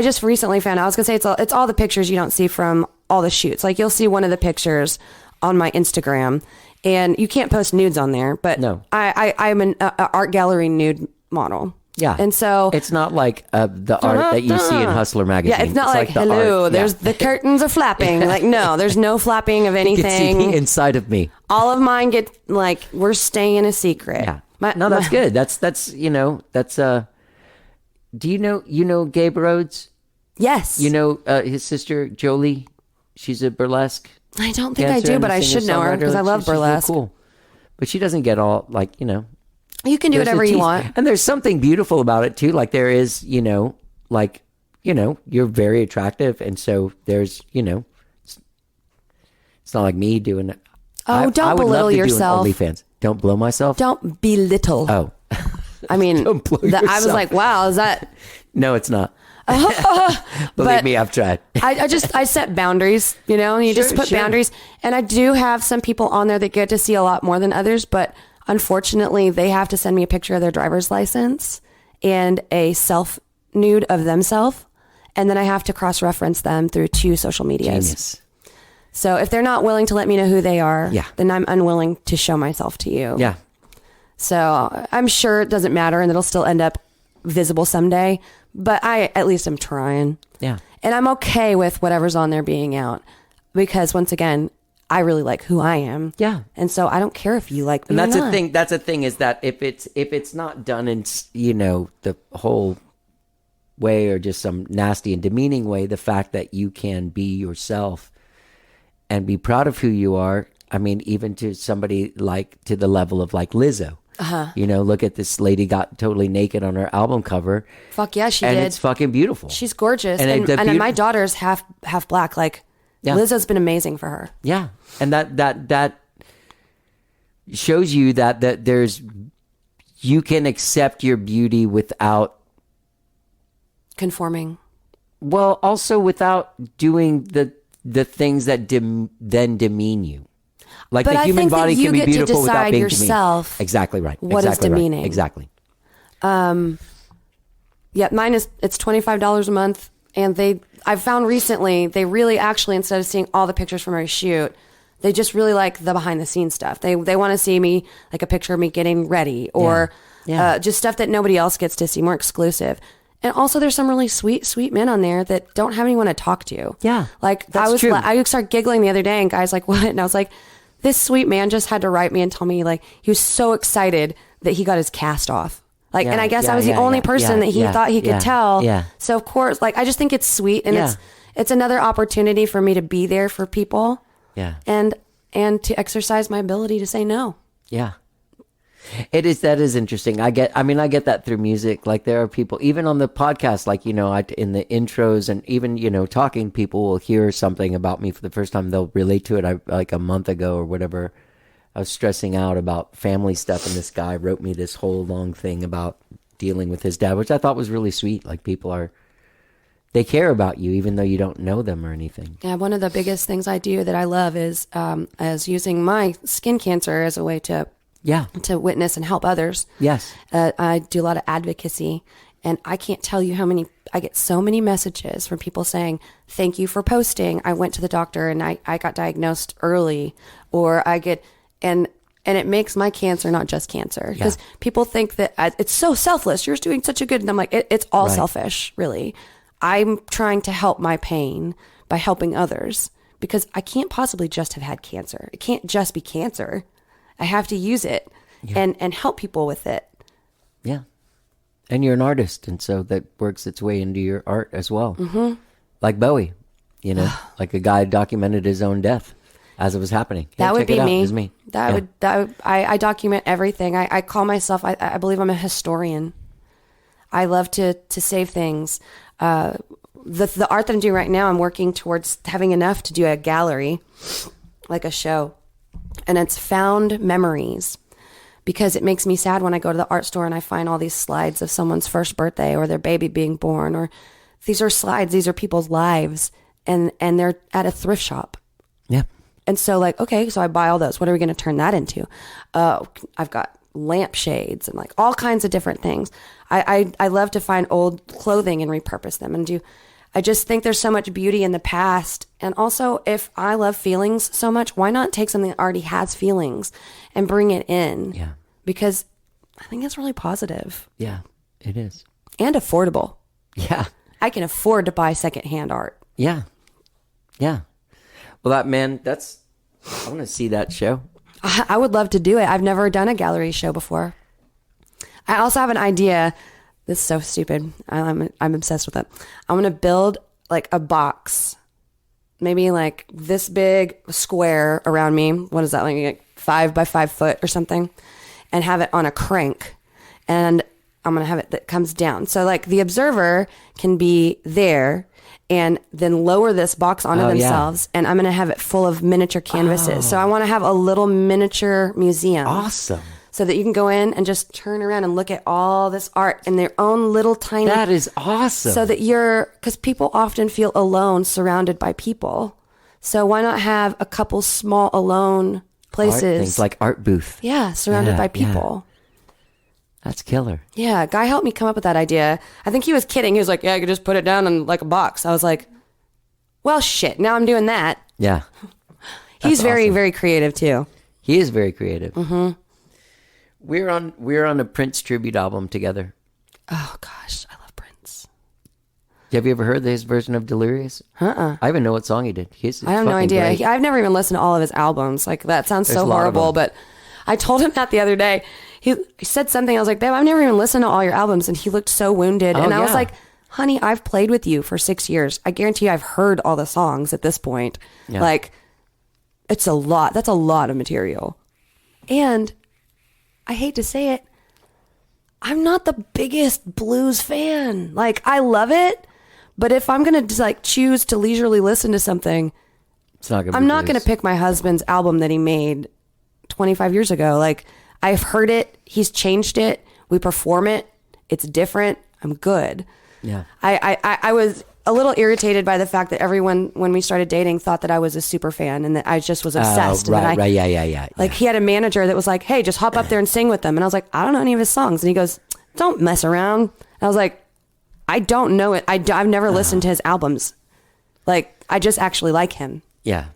just recently found out, I was gonna say it's all the pictures you don't see from all the shoots. Like you'll see one of the pictures on my Instagram, and you can't post nudes on there. But no, I'm an art gallery nude model. Yeah. And so it's not like the art that you see in Hustler magazine. Yeah, it's not like hello, art. there's the curtains are flapping. Like, no, there's no flapping of anything. You can see the inside of me. All of mine get like, we're staying a secret. Yeah. No, that's good. That's do you know Gabe Rhodes? Yes. You know his sister Jolie? She's a burlesque. I don't think I do, but I should know her because I love burlesque. She's really cool. But she doesn't get all like, you can do whatever you want. And there's something beautiful about it too. Like there is, you're very attractive. And so there's, it's not like me doing it. Oh, don't belittle yourself. OnlyFans. Don't blow myself. Don't belittle. Oh, I mean, don't blow yourself. I was like, wow, is that? No, it's not. Believe me, I've tried. I set boundaries, you just put boundaries. And I do have some people on there that get to see a lot more than others, but unfortunately, they have to send me a picture of their driver's license and a self nude of themselves. And then I have to cross-reference them through 2 social medias. Genius. So if they're not willing to let me know who they are, yeah, then I'm unwilling to show myself to you. Yeah. So I'm sure it doesn't matter and it'll still end up visible someday. But at least I'm trying. Yeah. And I'm okay with whatever's on there being out. Because once again, I really like who I am. Yeah. And so I don't care if you like me and that's or not. That's the thing is that if it's not done in, the whole way or just some nasty and demeaning way, the fact that you can be yourself and be proud of who you are. I mean, even to somebody like to the level of like Lizzo. Uh-huh. Look at this lady got totally naked on her album cover. Fuck yeah, she did. And it's fucking beautiful. She's gorgeous. And my daughter's half black. Like, yeah. Lizzo's been amazing for her. Yeah. And that shows you that there's, you can accept your beauty without conforming. Well, also without doing the things that then demean you. Like but the human body can be beautiful without being yourself demeaning. Exactly right. What exactly is demeaning? Right. Exactly. Yeah, mine it's $25 a month, and I've found recently they really actually, instead of seeing all the pictures from our shoot, they just really like the behind the scenes stuff. They want to see me, like a picture of me getting ready, or just stuff that nobody else gets to see, more exclusive. And also, there's some really sweet men on there that don't have anyone to talk to. Yeah, like that's true. I started giggling the other day, and guys like, what? And I was like, this sweet man just had to write me and tell me, like, he was so excited that he got his cast off. Like, and I guess I was the only person that he thought he could tell. Yeah. So of course, like, I just think it's sweet, and it's another opportunity for me to be there for people. Yeah. And to exercise my ability to say no. Yeah. That is interesting. I get that through music. Like there are people, even on the podcast, like, in the intros and even, talking, people will hear something about me for the first time. They'll relate to it. Like a month ago or whatever, I was stressing out about family stuff. And this guy wrote me this whole long thing about dealing with his dad, which I thought was really sweet. Like they care about you, even though you don't know them or anything. Yeah. One of the biggest things I do that I love is using my skin cancer as a way to witness and help others. Yes. I do a lot of advocacy, and I can't tell you I get so many messages from people saying, thank you for posting. I went to the doctor and I got diagnosed early, or and it makes my cancer not just cancer, because people think that it's so selfless. You're doing such a good, and I'm like, it's all selfish, really. I'm trying to help my pain by helping others, because I can't possibly just have had cancer. It can't just be cancer. I have to use it and help people with it. Yeah. And you're an artist, and so that works its way into your art as well. Mm-hmm. like Bowie, like a guy documented his own death as it was happening. That would be me. It was me. I document everything. I call myself, I believe I'm a historian. I love to save things. The art that I'm doing right now, I'm working towards having enough to do a gallery, like a show. And it's found memories, because it makes me sad when I go to the art store and I find all these slides of someone's first birthday or their baby being born, or these are slides, these are people's lives, and they're at a thrift shop. Yeah. And so like, okay, so I buy all those. What are we going to turn that into? I've got lampshades and like all kinds of different things. I love to find old clothing and repurpose them and I just think there's so much beauty in the past. And also, if I love feelings so much, why not take something that already has feelings and bring it in? Yeah. Because I think it's really positive. Yeah, it is. And affordable. Yeah. I can afford to buy secondhand art. Yeah. Yeah. Well, I want to see that show. I would love to do it. I've never done a gallery show before. I also have an idea. This is so stupid. I'm obsessed with it. I'm going to build like a box, maybe like this big square around me. What is that? Like 5 by 5 foot or something, and have it on a crank. And I'm going to have it that comes down. So like the observer can be there and then lower this box onto themselves. Yeah. And I'm going to have it full of miniature canvases. So I want to have a little miniature museum. Awesome. So that you can go in and just turn around and look at all this art in their own little tiny... That is awesome. So that because people often feel alone surrounded by people. So why not have a couple small alone places? Art things like art booth. Yeah, surrounded by people. Yeah. That's killer. Yeah, a guy helped me come up with that idea. I think he was kidding. He was like, yeah, I could just put it down in like a box. I was like, well, shit, now I'm doing that. Yeah. He's very, very creative too. He is very creative. Mm-hmm. We're on a Prince tribute album together. Oh gosh, I love Prince. Have you ever heard his version of Delirious? I even know what song he did. I have no idea. I've never even listened to all of his albums. Like that sounds so horrible, but I told him that the other day. He said something. I was like, babe, I've never even listened to all your albums, and he looked so wounded. And I was like, honey, I've played with you for 6 years. I guarantee you I've heard all the songs at this point. Yeah. Like, it's a lot. That's a lot of material. And I hate to say it, I'm not the biggest blues fan. Like, I love it, but if I'm going to like choose to leisurely listen to something, I'm not going to pick my husband's album that he made 25 years ago. Like, I've heard it. He's changed it. We perform it. It's different. I'm good. Yeah. I was a little irritated by the fact that everyone, when we started dating, thought that I was a super fan and that I just was obsessed. Right. Yeah. Like he had a manager that was like, hey, just hop up there and sing with them. And I was like, I don't know any of his songs. And he goes, don't mess around. And I was like, I don't know it. I've never listened to his albums. Like, I just actually like him. Yeah.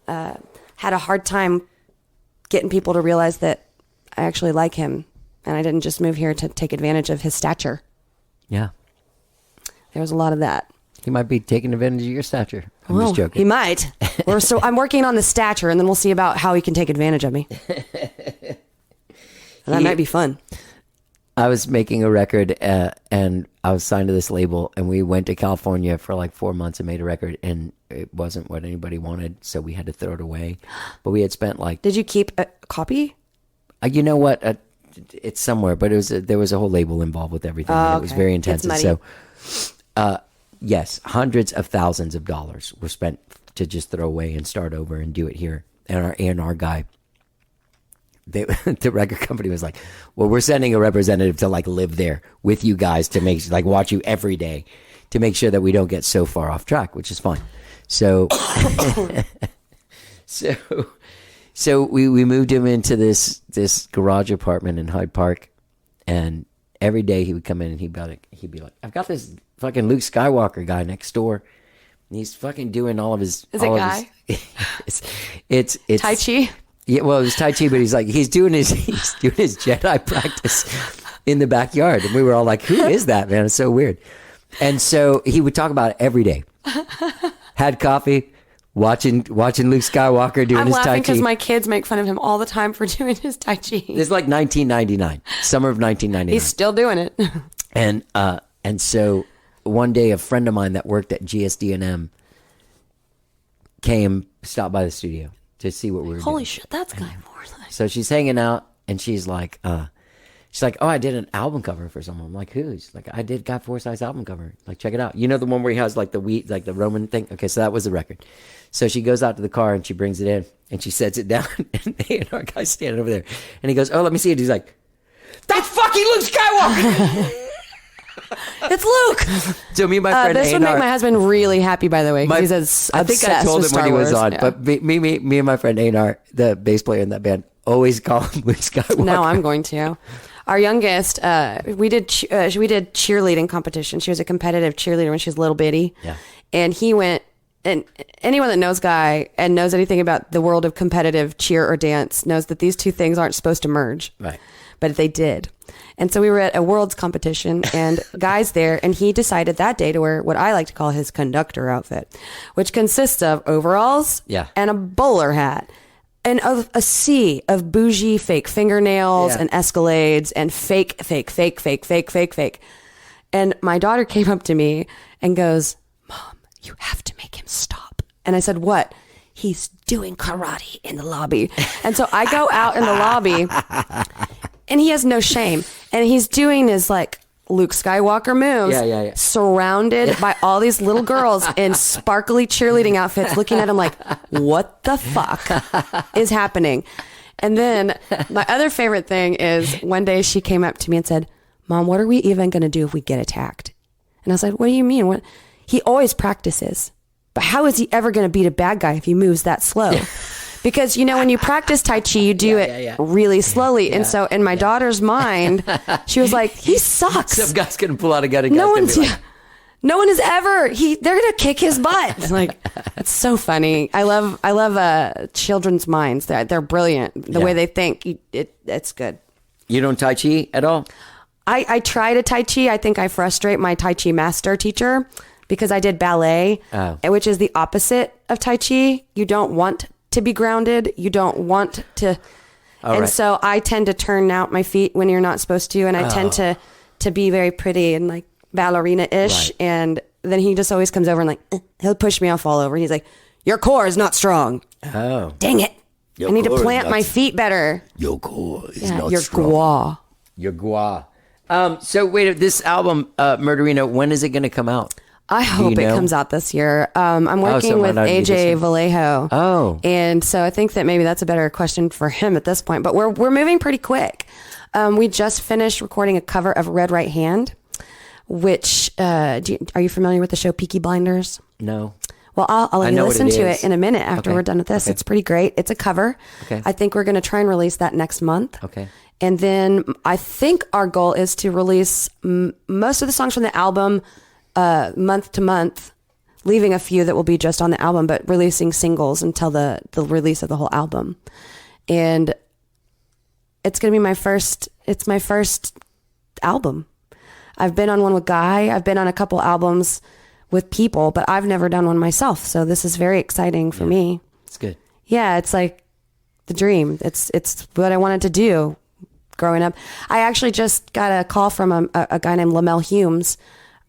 Had a hard time getting people to realize that I actually like him. And I didn't just move here to take advantage of his stature. Yeah. There was a lot of that. He might be taking advantage of your stature. I'm just joking. He might. I'm working on the stature, and then we'll see about how he can take advantage of me. That might be fun. I was making a record, and I was signed to this label, and we went to California for like 4 months and made a record, and it wasn't what anybody wanted, so we had to throw it away. But we had spent like... Did you keep a copy? You know what? It's somewhere, but there was a whole label involved with everything. Oh, okay. It was very intensive. So, yes, hundreds of thousands of dollars were spent to just throw away and start over and do it here. And our A&R guy, the record company was like, well, we're sending a representative to like live there with you guys to make like watch you every day to make sure that we don't get so far off track, which is fine. So, so we moved him into this garage apartment in Hyde Park, and every day he would come in and he'd be like, I've got this fucking Luke Skywalker guy next door. And he's fucking doing all of his... Is it guy? It's Tai Chi? Yeah, well, it was Tai Chi, but he's doing his Jedi practice in the backyard. And we were all like, who is that, man? It's so weird. And so he would talk about it every day. Had coffee, watching Luke Skywalker doing his Tai Chi. I'm laughing because my kids make fun of him all the time for doing his Tai Chi. It's like 1999, summer of 1999. He's still doing it. And so one day a friend of mine that worked at GSD&M stopped by the studio to see what we were doing. Holy shit, that's Guy Forsyth. So she's hanging out, and she's like, oh, I did an album cover for someone. I'm like, who? She's like, I did Guy Forsyth's album cover. Like, check it out. You know the one where he has like the wheat, like the Roman thing? Okay, so that was the record. So she goes out to the car, and she brings it in, and she sets it down, and the A&R guy's standing over there. And he goes, oh, let me see it. He's like, that's fucking Luke Skywalker! It's Luke. So me and my friend this would A&R, make my husband really happy, by the way. 'Cause he's as I think I told him when he was on, but me and my friend A&R, the bass player in that band, always call him Luke Skywalker. Now I'm going to. Our youngest, we did cheerleading competition. She was a competitive cheerleader when she was little bitty. Yeah. And he went, and anyone that knows Guy and knows anything about the world of competitive cheer or dance knows that these two things aren't supposed to merge. Right. But they did. And so we were at a world's competition, and Guy's there, and he decided that day to wear what I like to call his conductor outfit, which consists of overalls and a bowler hat. And a sea of bougie fake fingernails and Escalades and fake. And my daughter came up to me and goes, Mom, you have to make him stop. And I said, what? He's doing karate in the lobby. And so I go out in the lobby, and he has no shame. And he's doing his like Luke Skywalker moves, surrounded by all these little girls in sparkly cheerleading outfits, looking at him like, what the fuck is happening? And then my other favorite thing is one day she came up to me and said, Mom, what are we even going to do if we get attacked? And I was like, what do you mean? What? He always practices, but how is he ever going to beat a bad guy if he moves that slow? Because, you know, when you practice Tai Chi, you do it really slowly. And so in my daughter's mind, she was like, he sucks. Some guy's going to pull out a gun and no one has ever, they're going to kick his butt. It's like, it's so funny. I love children's minds. They're brilliant. The way they think, it's good. You don't Tai Chi at all? I tried a Tai Chi. I think I frustrate my Tai Chi master teacher because I did ballet, which is the opposite of Tai Chi. You don't want to be grounded. You don't want to. So I tend to turn out my feet when you're not supposed to. And I tend to be very pretty and like ballerina-ish. Right. And then he just always comes over and like, he'll push me off all over. He's like, your core is not strong. Oh. Dang it. I need to plant my feet better. Your core is not your strong. Your gua. So wait, this album, Murderino, when is it going to come out? I hope it comes out this year. I'm working with AJ Vallejo. Oh. And so I think that maybe that's a better question for him at this point. But we're moving pretty quick. We just finished recording a cover of Red Right Hand, which, are you familiar with the show Peaky Blinders? No. Well, I'll let you listen to it in a minute after we're done with this. Okay. It's pretty great. It's a cover. Okay. I think we're going to try and release that next month. Okay. And then I think our goal is to release most of the songs from the album month to month, leaving a few that will be just on the album, but releasing singles until the release of the whole album. And it's going to be my first album. I've been on one with Guy. I've been on a couple albums with people, but I've never done one myself. So this is very exciting for me. It's good. Yeah. It's like the dream. It's what I wanted to do growing up. I actually just got a call from a guy named Lamel Humes.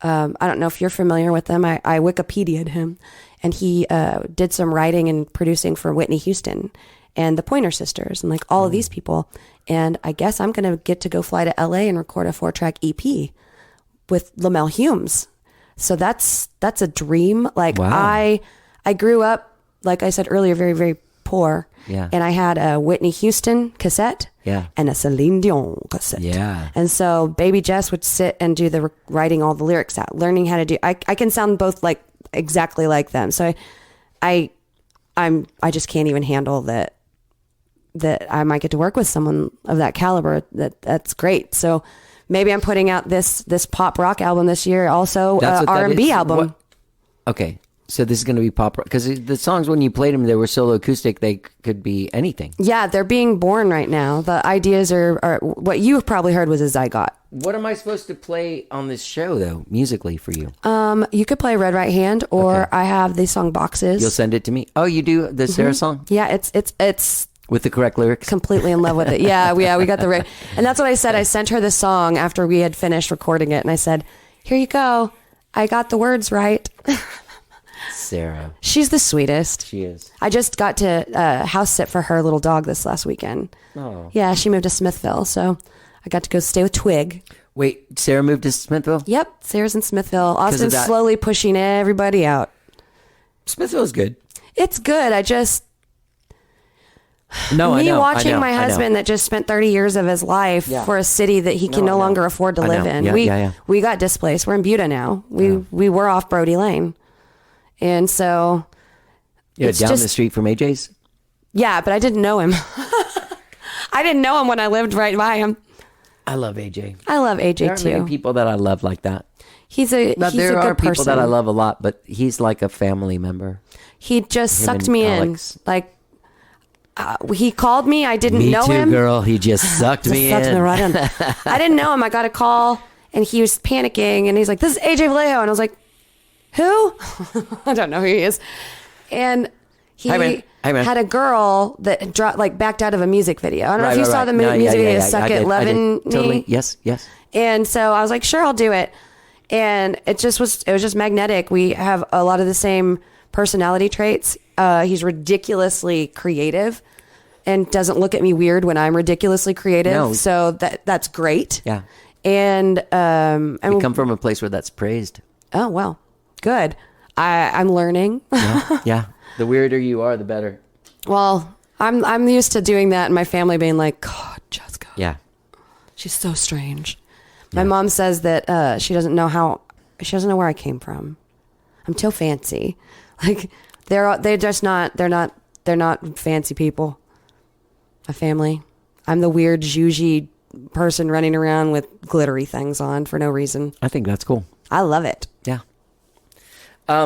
I don't know if you're familiar with him. I Wikipedia'd him, and he did some writing and producing for Whitney Houston and the Pointer Sisters and like all of these people. And I guess I'm going to get to go fly to LA and record a 4-track EP with Lamel Humes. So that's a dream. Like I grew up, like I said earlier, very, very poor. Yeah. And I had a Whitney Houston cassette and a Celine Dion cassette. Yeah. And so Baby Jess would sit and do the writing all the lyrics out, learning how to do. I can sound both like exactly like them. So I just can't even handle that I might get to work with someone of that caliber. That's great. So maybe I'm putting out this pop rock album this year, also R&B album. Okay. So this is going to be pop rock, because the songs, when you played them, they were solo acoustic. They could be anything. Yeah, they're being born right now. The ideas are what you probably heard was a zygote. What am I supposed to play on this show, though, musically for you? You could play Red Right Hand, or I have the song Boxes. You'll send it to me. Oh, you do the Sarah song? Yeah, it's with the correct lyrics. Completely in love with it. Yeah, we got the and that's what I said. I sent her the song after we had finished recording it, and I said, "Here you go. I got the words right. Sarah. She's the sweetest. She is. I just got to house sit for her little dog this last weekend. Oh. Yeah, she moved to Smithville, so I got to go stay with Twig. Wait, Sarah moved to Smithville? Yep, Sarah's in Smithville. Austin's that- slowly pushing everybody out. Smithville's good. It's good. I just... No, I know. watching I know, my I know. husband that just spent 30 years of his life Yeah. for a city that he can No, I no know. longer afford to I live know. in. Yeah, We got displaced. We're in Buda now. We were off Brody Lane. And so... Yeah, it's down just- the street from AJ's? Yeah, but I didn't know him. I didn't know him when I lived right by him. I love AJ. I love AJ There aren't many too. people that I love like that. He's a Now, he's there a are good people person. that I love a lot, but he's like a family member. He just Him sucked and me Alex. in. Like he called me. I didn't Me know too, him. girl. He just sucked Just me sucked in. me right in. I didn't know him. I got a call and he was panicking and he's like, "This is AJ Vallejo," and I was like, "Who?" I don't know who he is. And he Hi, man. Hi, man. had a girl that backed out of a music video. I don't know if you saw the No, music video, I "Suck did, It, Lovin' Me." Totally. Yes. And so I was like, sure, I'll do it. And it was just magnetic. We have a lot of the same personality traits. He's ridiculously creative and doesn't look at me weird when I'm ridiculously creative. No. So that's great. Yeah. And We come from a place where that's praised. oh, well, good. I'm learning. Yeah. The weirder you are, the better. Well, I'm used to doing that and my family being like, God, Jeska, Yeah. she's so strange. My mom says that she doesn't know where I came from. I'm too fancy. Like they're not fancy people. My family. I'm the weird zhuzhy person running around with glittery things on for no reason. I think that's cool. I love it. Yeah.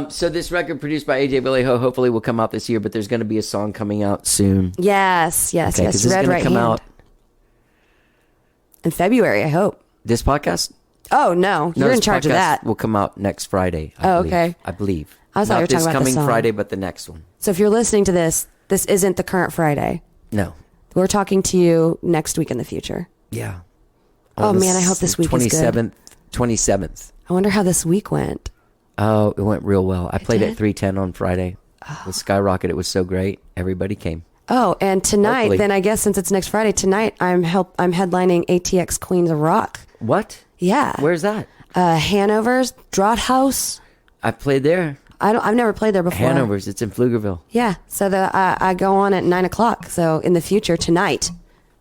So this record produced by AJ Vallejo hopefully will come out this year, but there's going to be a song coming out soon. Yes. Okay, 'cause this is Red going Right to come Hand. out In February, I hope. this podcast. Oh no, you're in this charge of podcast that. will come out next Friday. Oh, okay. I believe. I thought you Not were talking this about the coming song. Friday, but the next one. So if you're listening to this isn't the current Friday. No. We're talking to you next week in the future. Yeah. Oh, On the man, I hope this week is good. 27th. I wonder how this week went. Oh, it went real well. I played did? at 310 on Friday. The Skyrocket. It was so great. Everybody came. Oh, and tonight, Hopefully. then I guess since it's next Friday, tonight I'm headlining ATX Queens of Rock. What? Yeah. Where's that? Hanover's Draught House. I played there. I've never played there before. Hanover's. It's in Pflugerville. Yeah. So I go on at 9:00. So in the future tonight.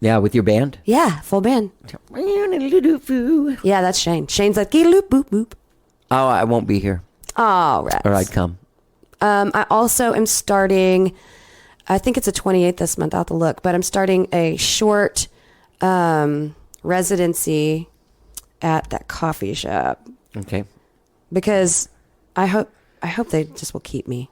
Yeah, with your band. Yeah, full band. Oh, Yeah, that's Shane. Shane's like, "Loop boop boop." I won't be here. All right. Or I'd come. I also am starting, I think it's the 28th this month, I'll have to look, but I'm starting a short residency at that coffee shop Okay. because I hope they just will keep me.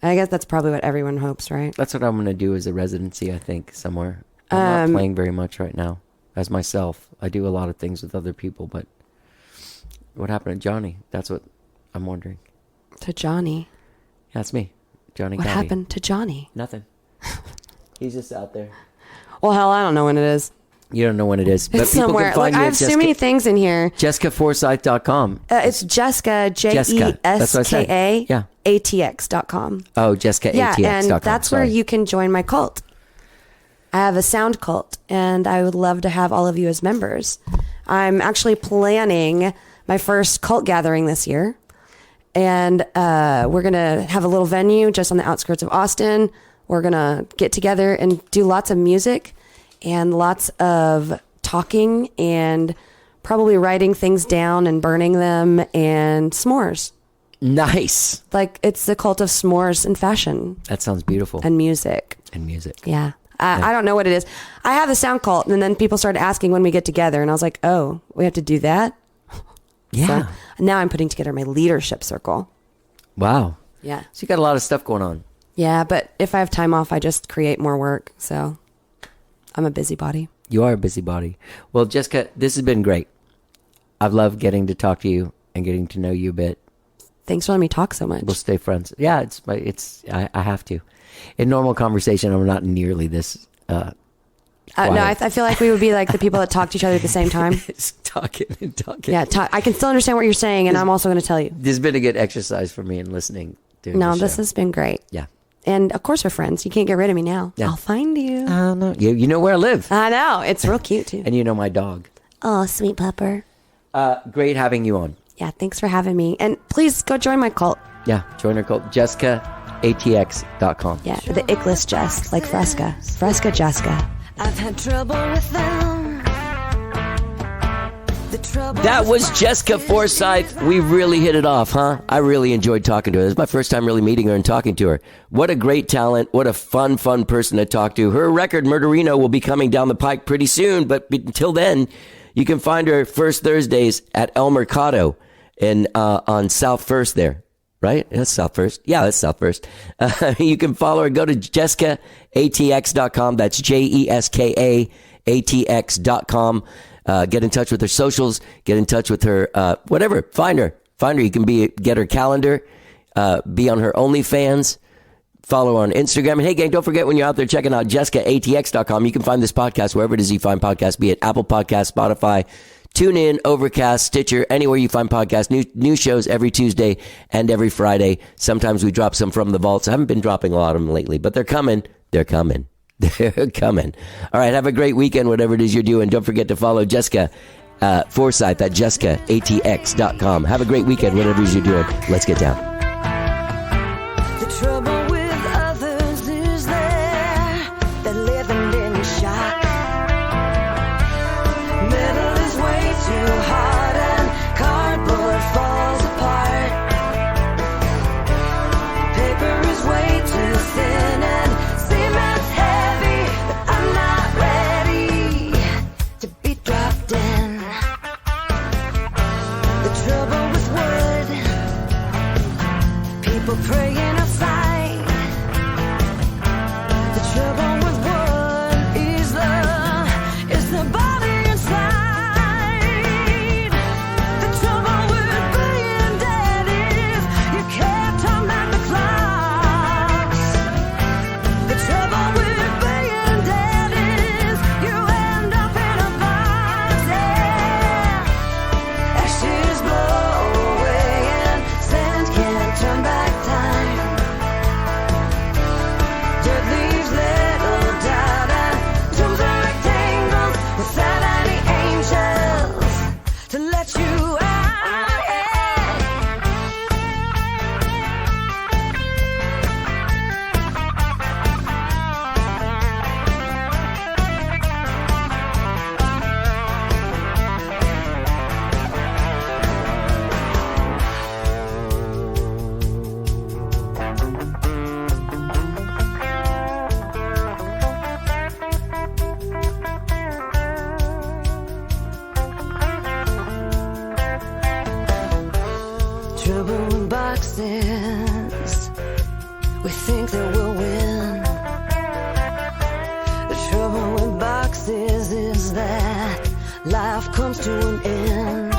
I guess that's probably what everyone hopes, right? That's what I'm going to do as a residency, I think, somewhere. I'm not playing very much right now as myself. I do a lot of things with other people, but what happened to Johnny? That's what I'm wondering. To Johnny. That's me, Johnny What Cabbie. happened to Johnny? Nothing. He's just out there. Well, hell, I don't know when it is. You don't know when it is, but It's people somewhere. can find Look, you I at have so many things in here. JeskaForsyth.com. It's Jeska, Jeska. That's what I said. Jeska, Yeah. ATX.com. Oh, JeskaATX.com. Yeah, and that's where Sorry. you can join my cult. I have a sound cult, and I would love to have all of you as members. I'm actually planning my first cult gathering this year, and we're going to have a little venue just on the outskirts of Austin. We're going to get together and do lots of music and lots of talking and probably writing things down and burning them and s'mores. Nice. Like, it's the cult of s'mores and fashion That sounds beautiful. and music. And music. Yeah. I don't know what it is. I have a sound cult, and then people started asking when we get together, and I was like, oh, we have to do that? Yeah. So now I'm putting together my leadership circle. Wow. Yeah. So you got a lot of stuff going on. Yeah, but if I have time off, I just create more work. So I'm a busybody. You are a busybody. Well, Jeska, this has been great. I've loved getting to talk to you and getting to know you a bit. Thanks for letting me talk so much. We'll stay friends. Yeah, I have to. In normal conversation, I'm not nearly this No, I feel like we would be like the people that talk to each other at the same time. It's talking and talking. Yeah, I can still understand what you're saying, and I'm also going to tell you. This has been a good exercise for me in listening. No, this has been great. Yeah. And of course we're friends. You can't get rid of me now. Yeah. I'll find you. No, you know where I live. I know. It's real cute too. And you know my dog. Oh, sweet pupper. Great having you on. Yeah, thanks for having me. And please go join my cult. Yeah, join our cult. JeskaATX.com. Yeah, the ickless Jess, like Fresca. Fresca Jeska. I've had trouble with them. That was Jeska Forsyth. We really hit it off, huh? I really enjoyed talking to her. This is my first time really meeting her and talking to her. What a great talent. What a fun person to talk to. Her record, Murderino, will be coming down the pike pretty soon. But until then, you can find her first Thursdays at El Mercado on South First there. Right? That's South First. Yeah, that's South First. You can follow her. Go to JeskaATX.com. That's JeskaATX.com. Get in touch with her socials. Get in touch with her, whatever. Find her. You can get her calendar. Be on her OnlyFans. Follow her on Instagram. And hey, gang, don't forget when you're out there checking out JeskaATX.com, you can find this podcast wherever it is you find podcasts, be it Apple Podcasts, Spotify, TuneIn, Overcast, Stitcher, anywhere you find podcasts. New shows every Tuesday and every Friday. Sometimes we drop some from the vaults. I haven't been dropping a lot of them lately, but they're coming. They're coming. They're coming. All right, have a great weekend, whatever it is you're doing. Don't forget to follow Jeska Forsyth at JeskaATX.com. Have a great weekend, whatever it is you're doing. Let's get down. The trouble with others is they're living in shock. Metal is way too hard and cardboard falls apart. Paper is way too thin and cement's heavy, but I'm not ready to be dropped in. The trouble with wood, people praying outside. The trouble with wood is the body inside. The trouble with being dead is you can't turn back the clocks. The trouble with being dead is you end up in a box. Yeah. Ashes blow away and sand can't turn back time. Dirt leaves little doubt and tombs are rectangles without any angels to let you out. Trouble with boxes, we think that we'll win. The trouble with boxes is that life comes to an end.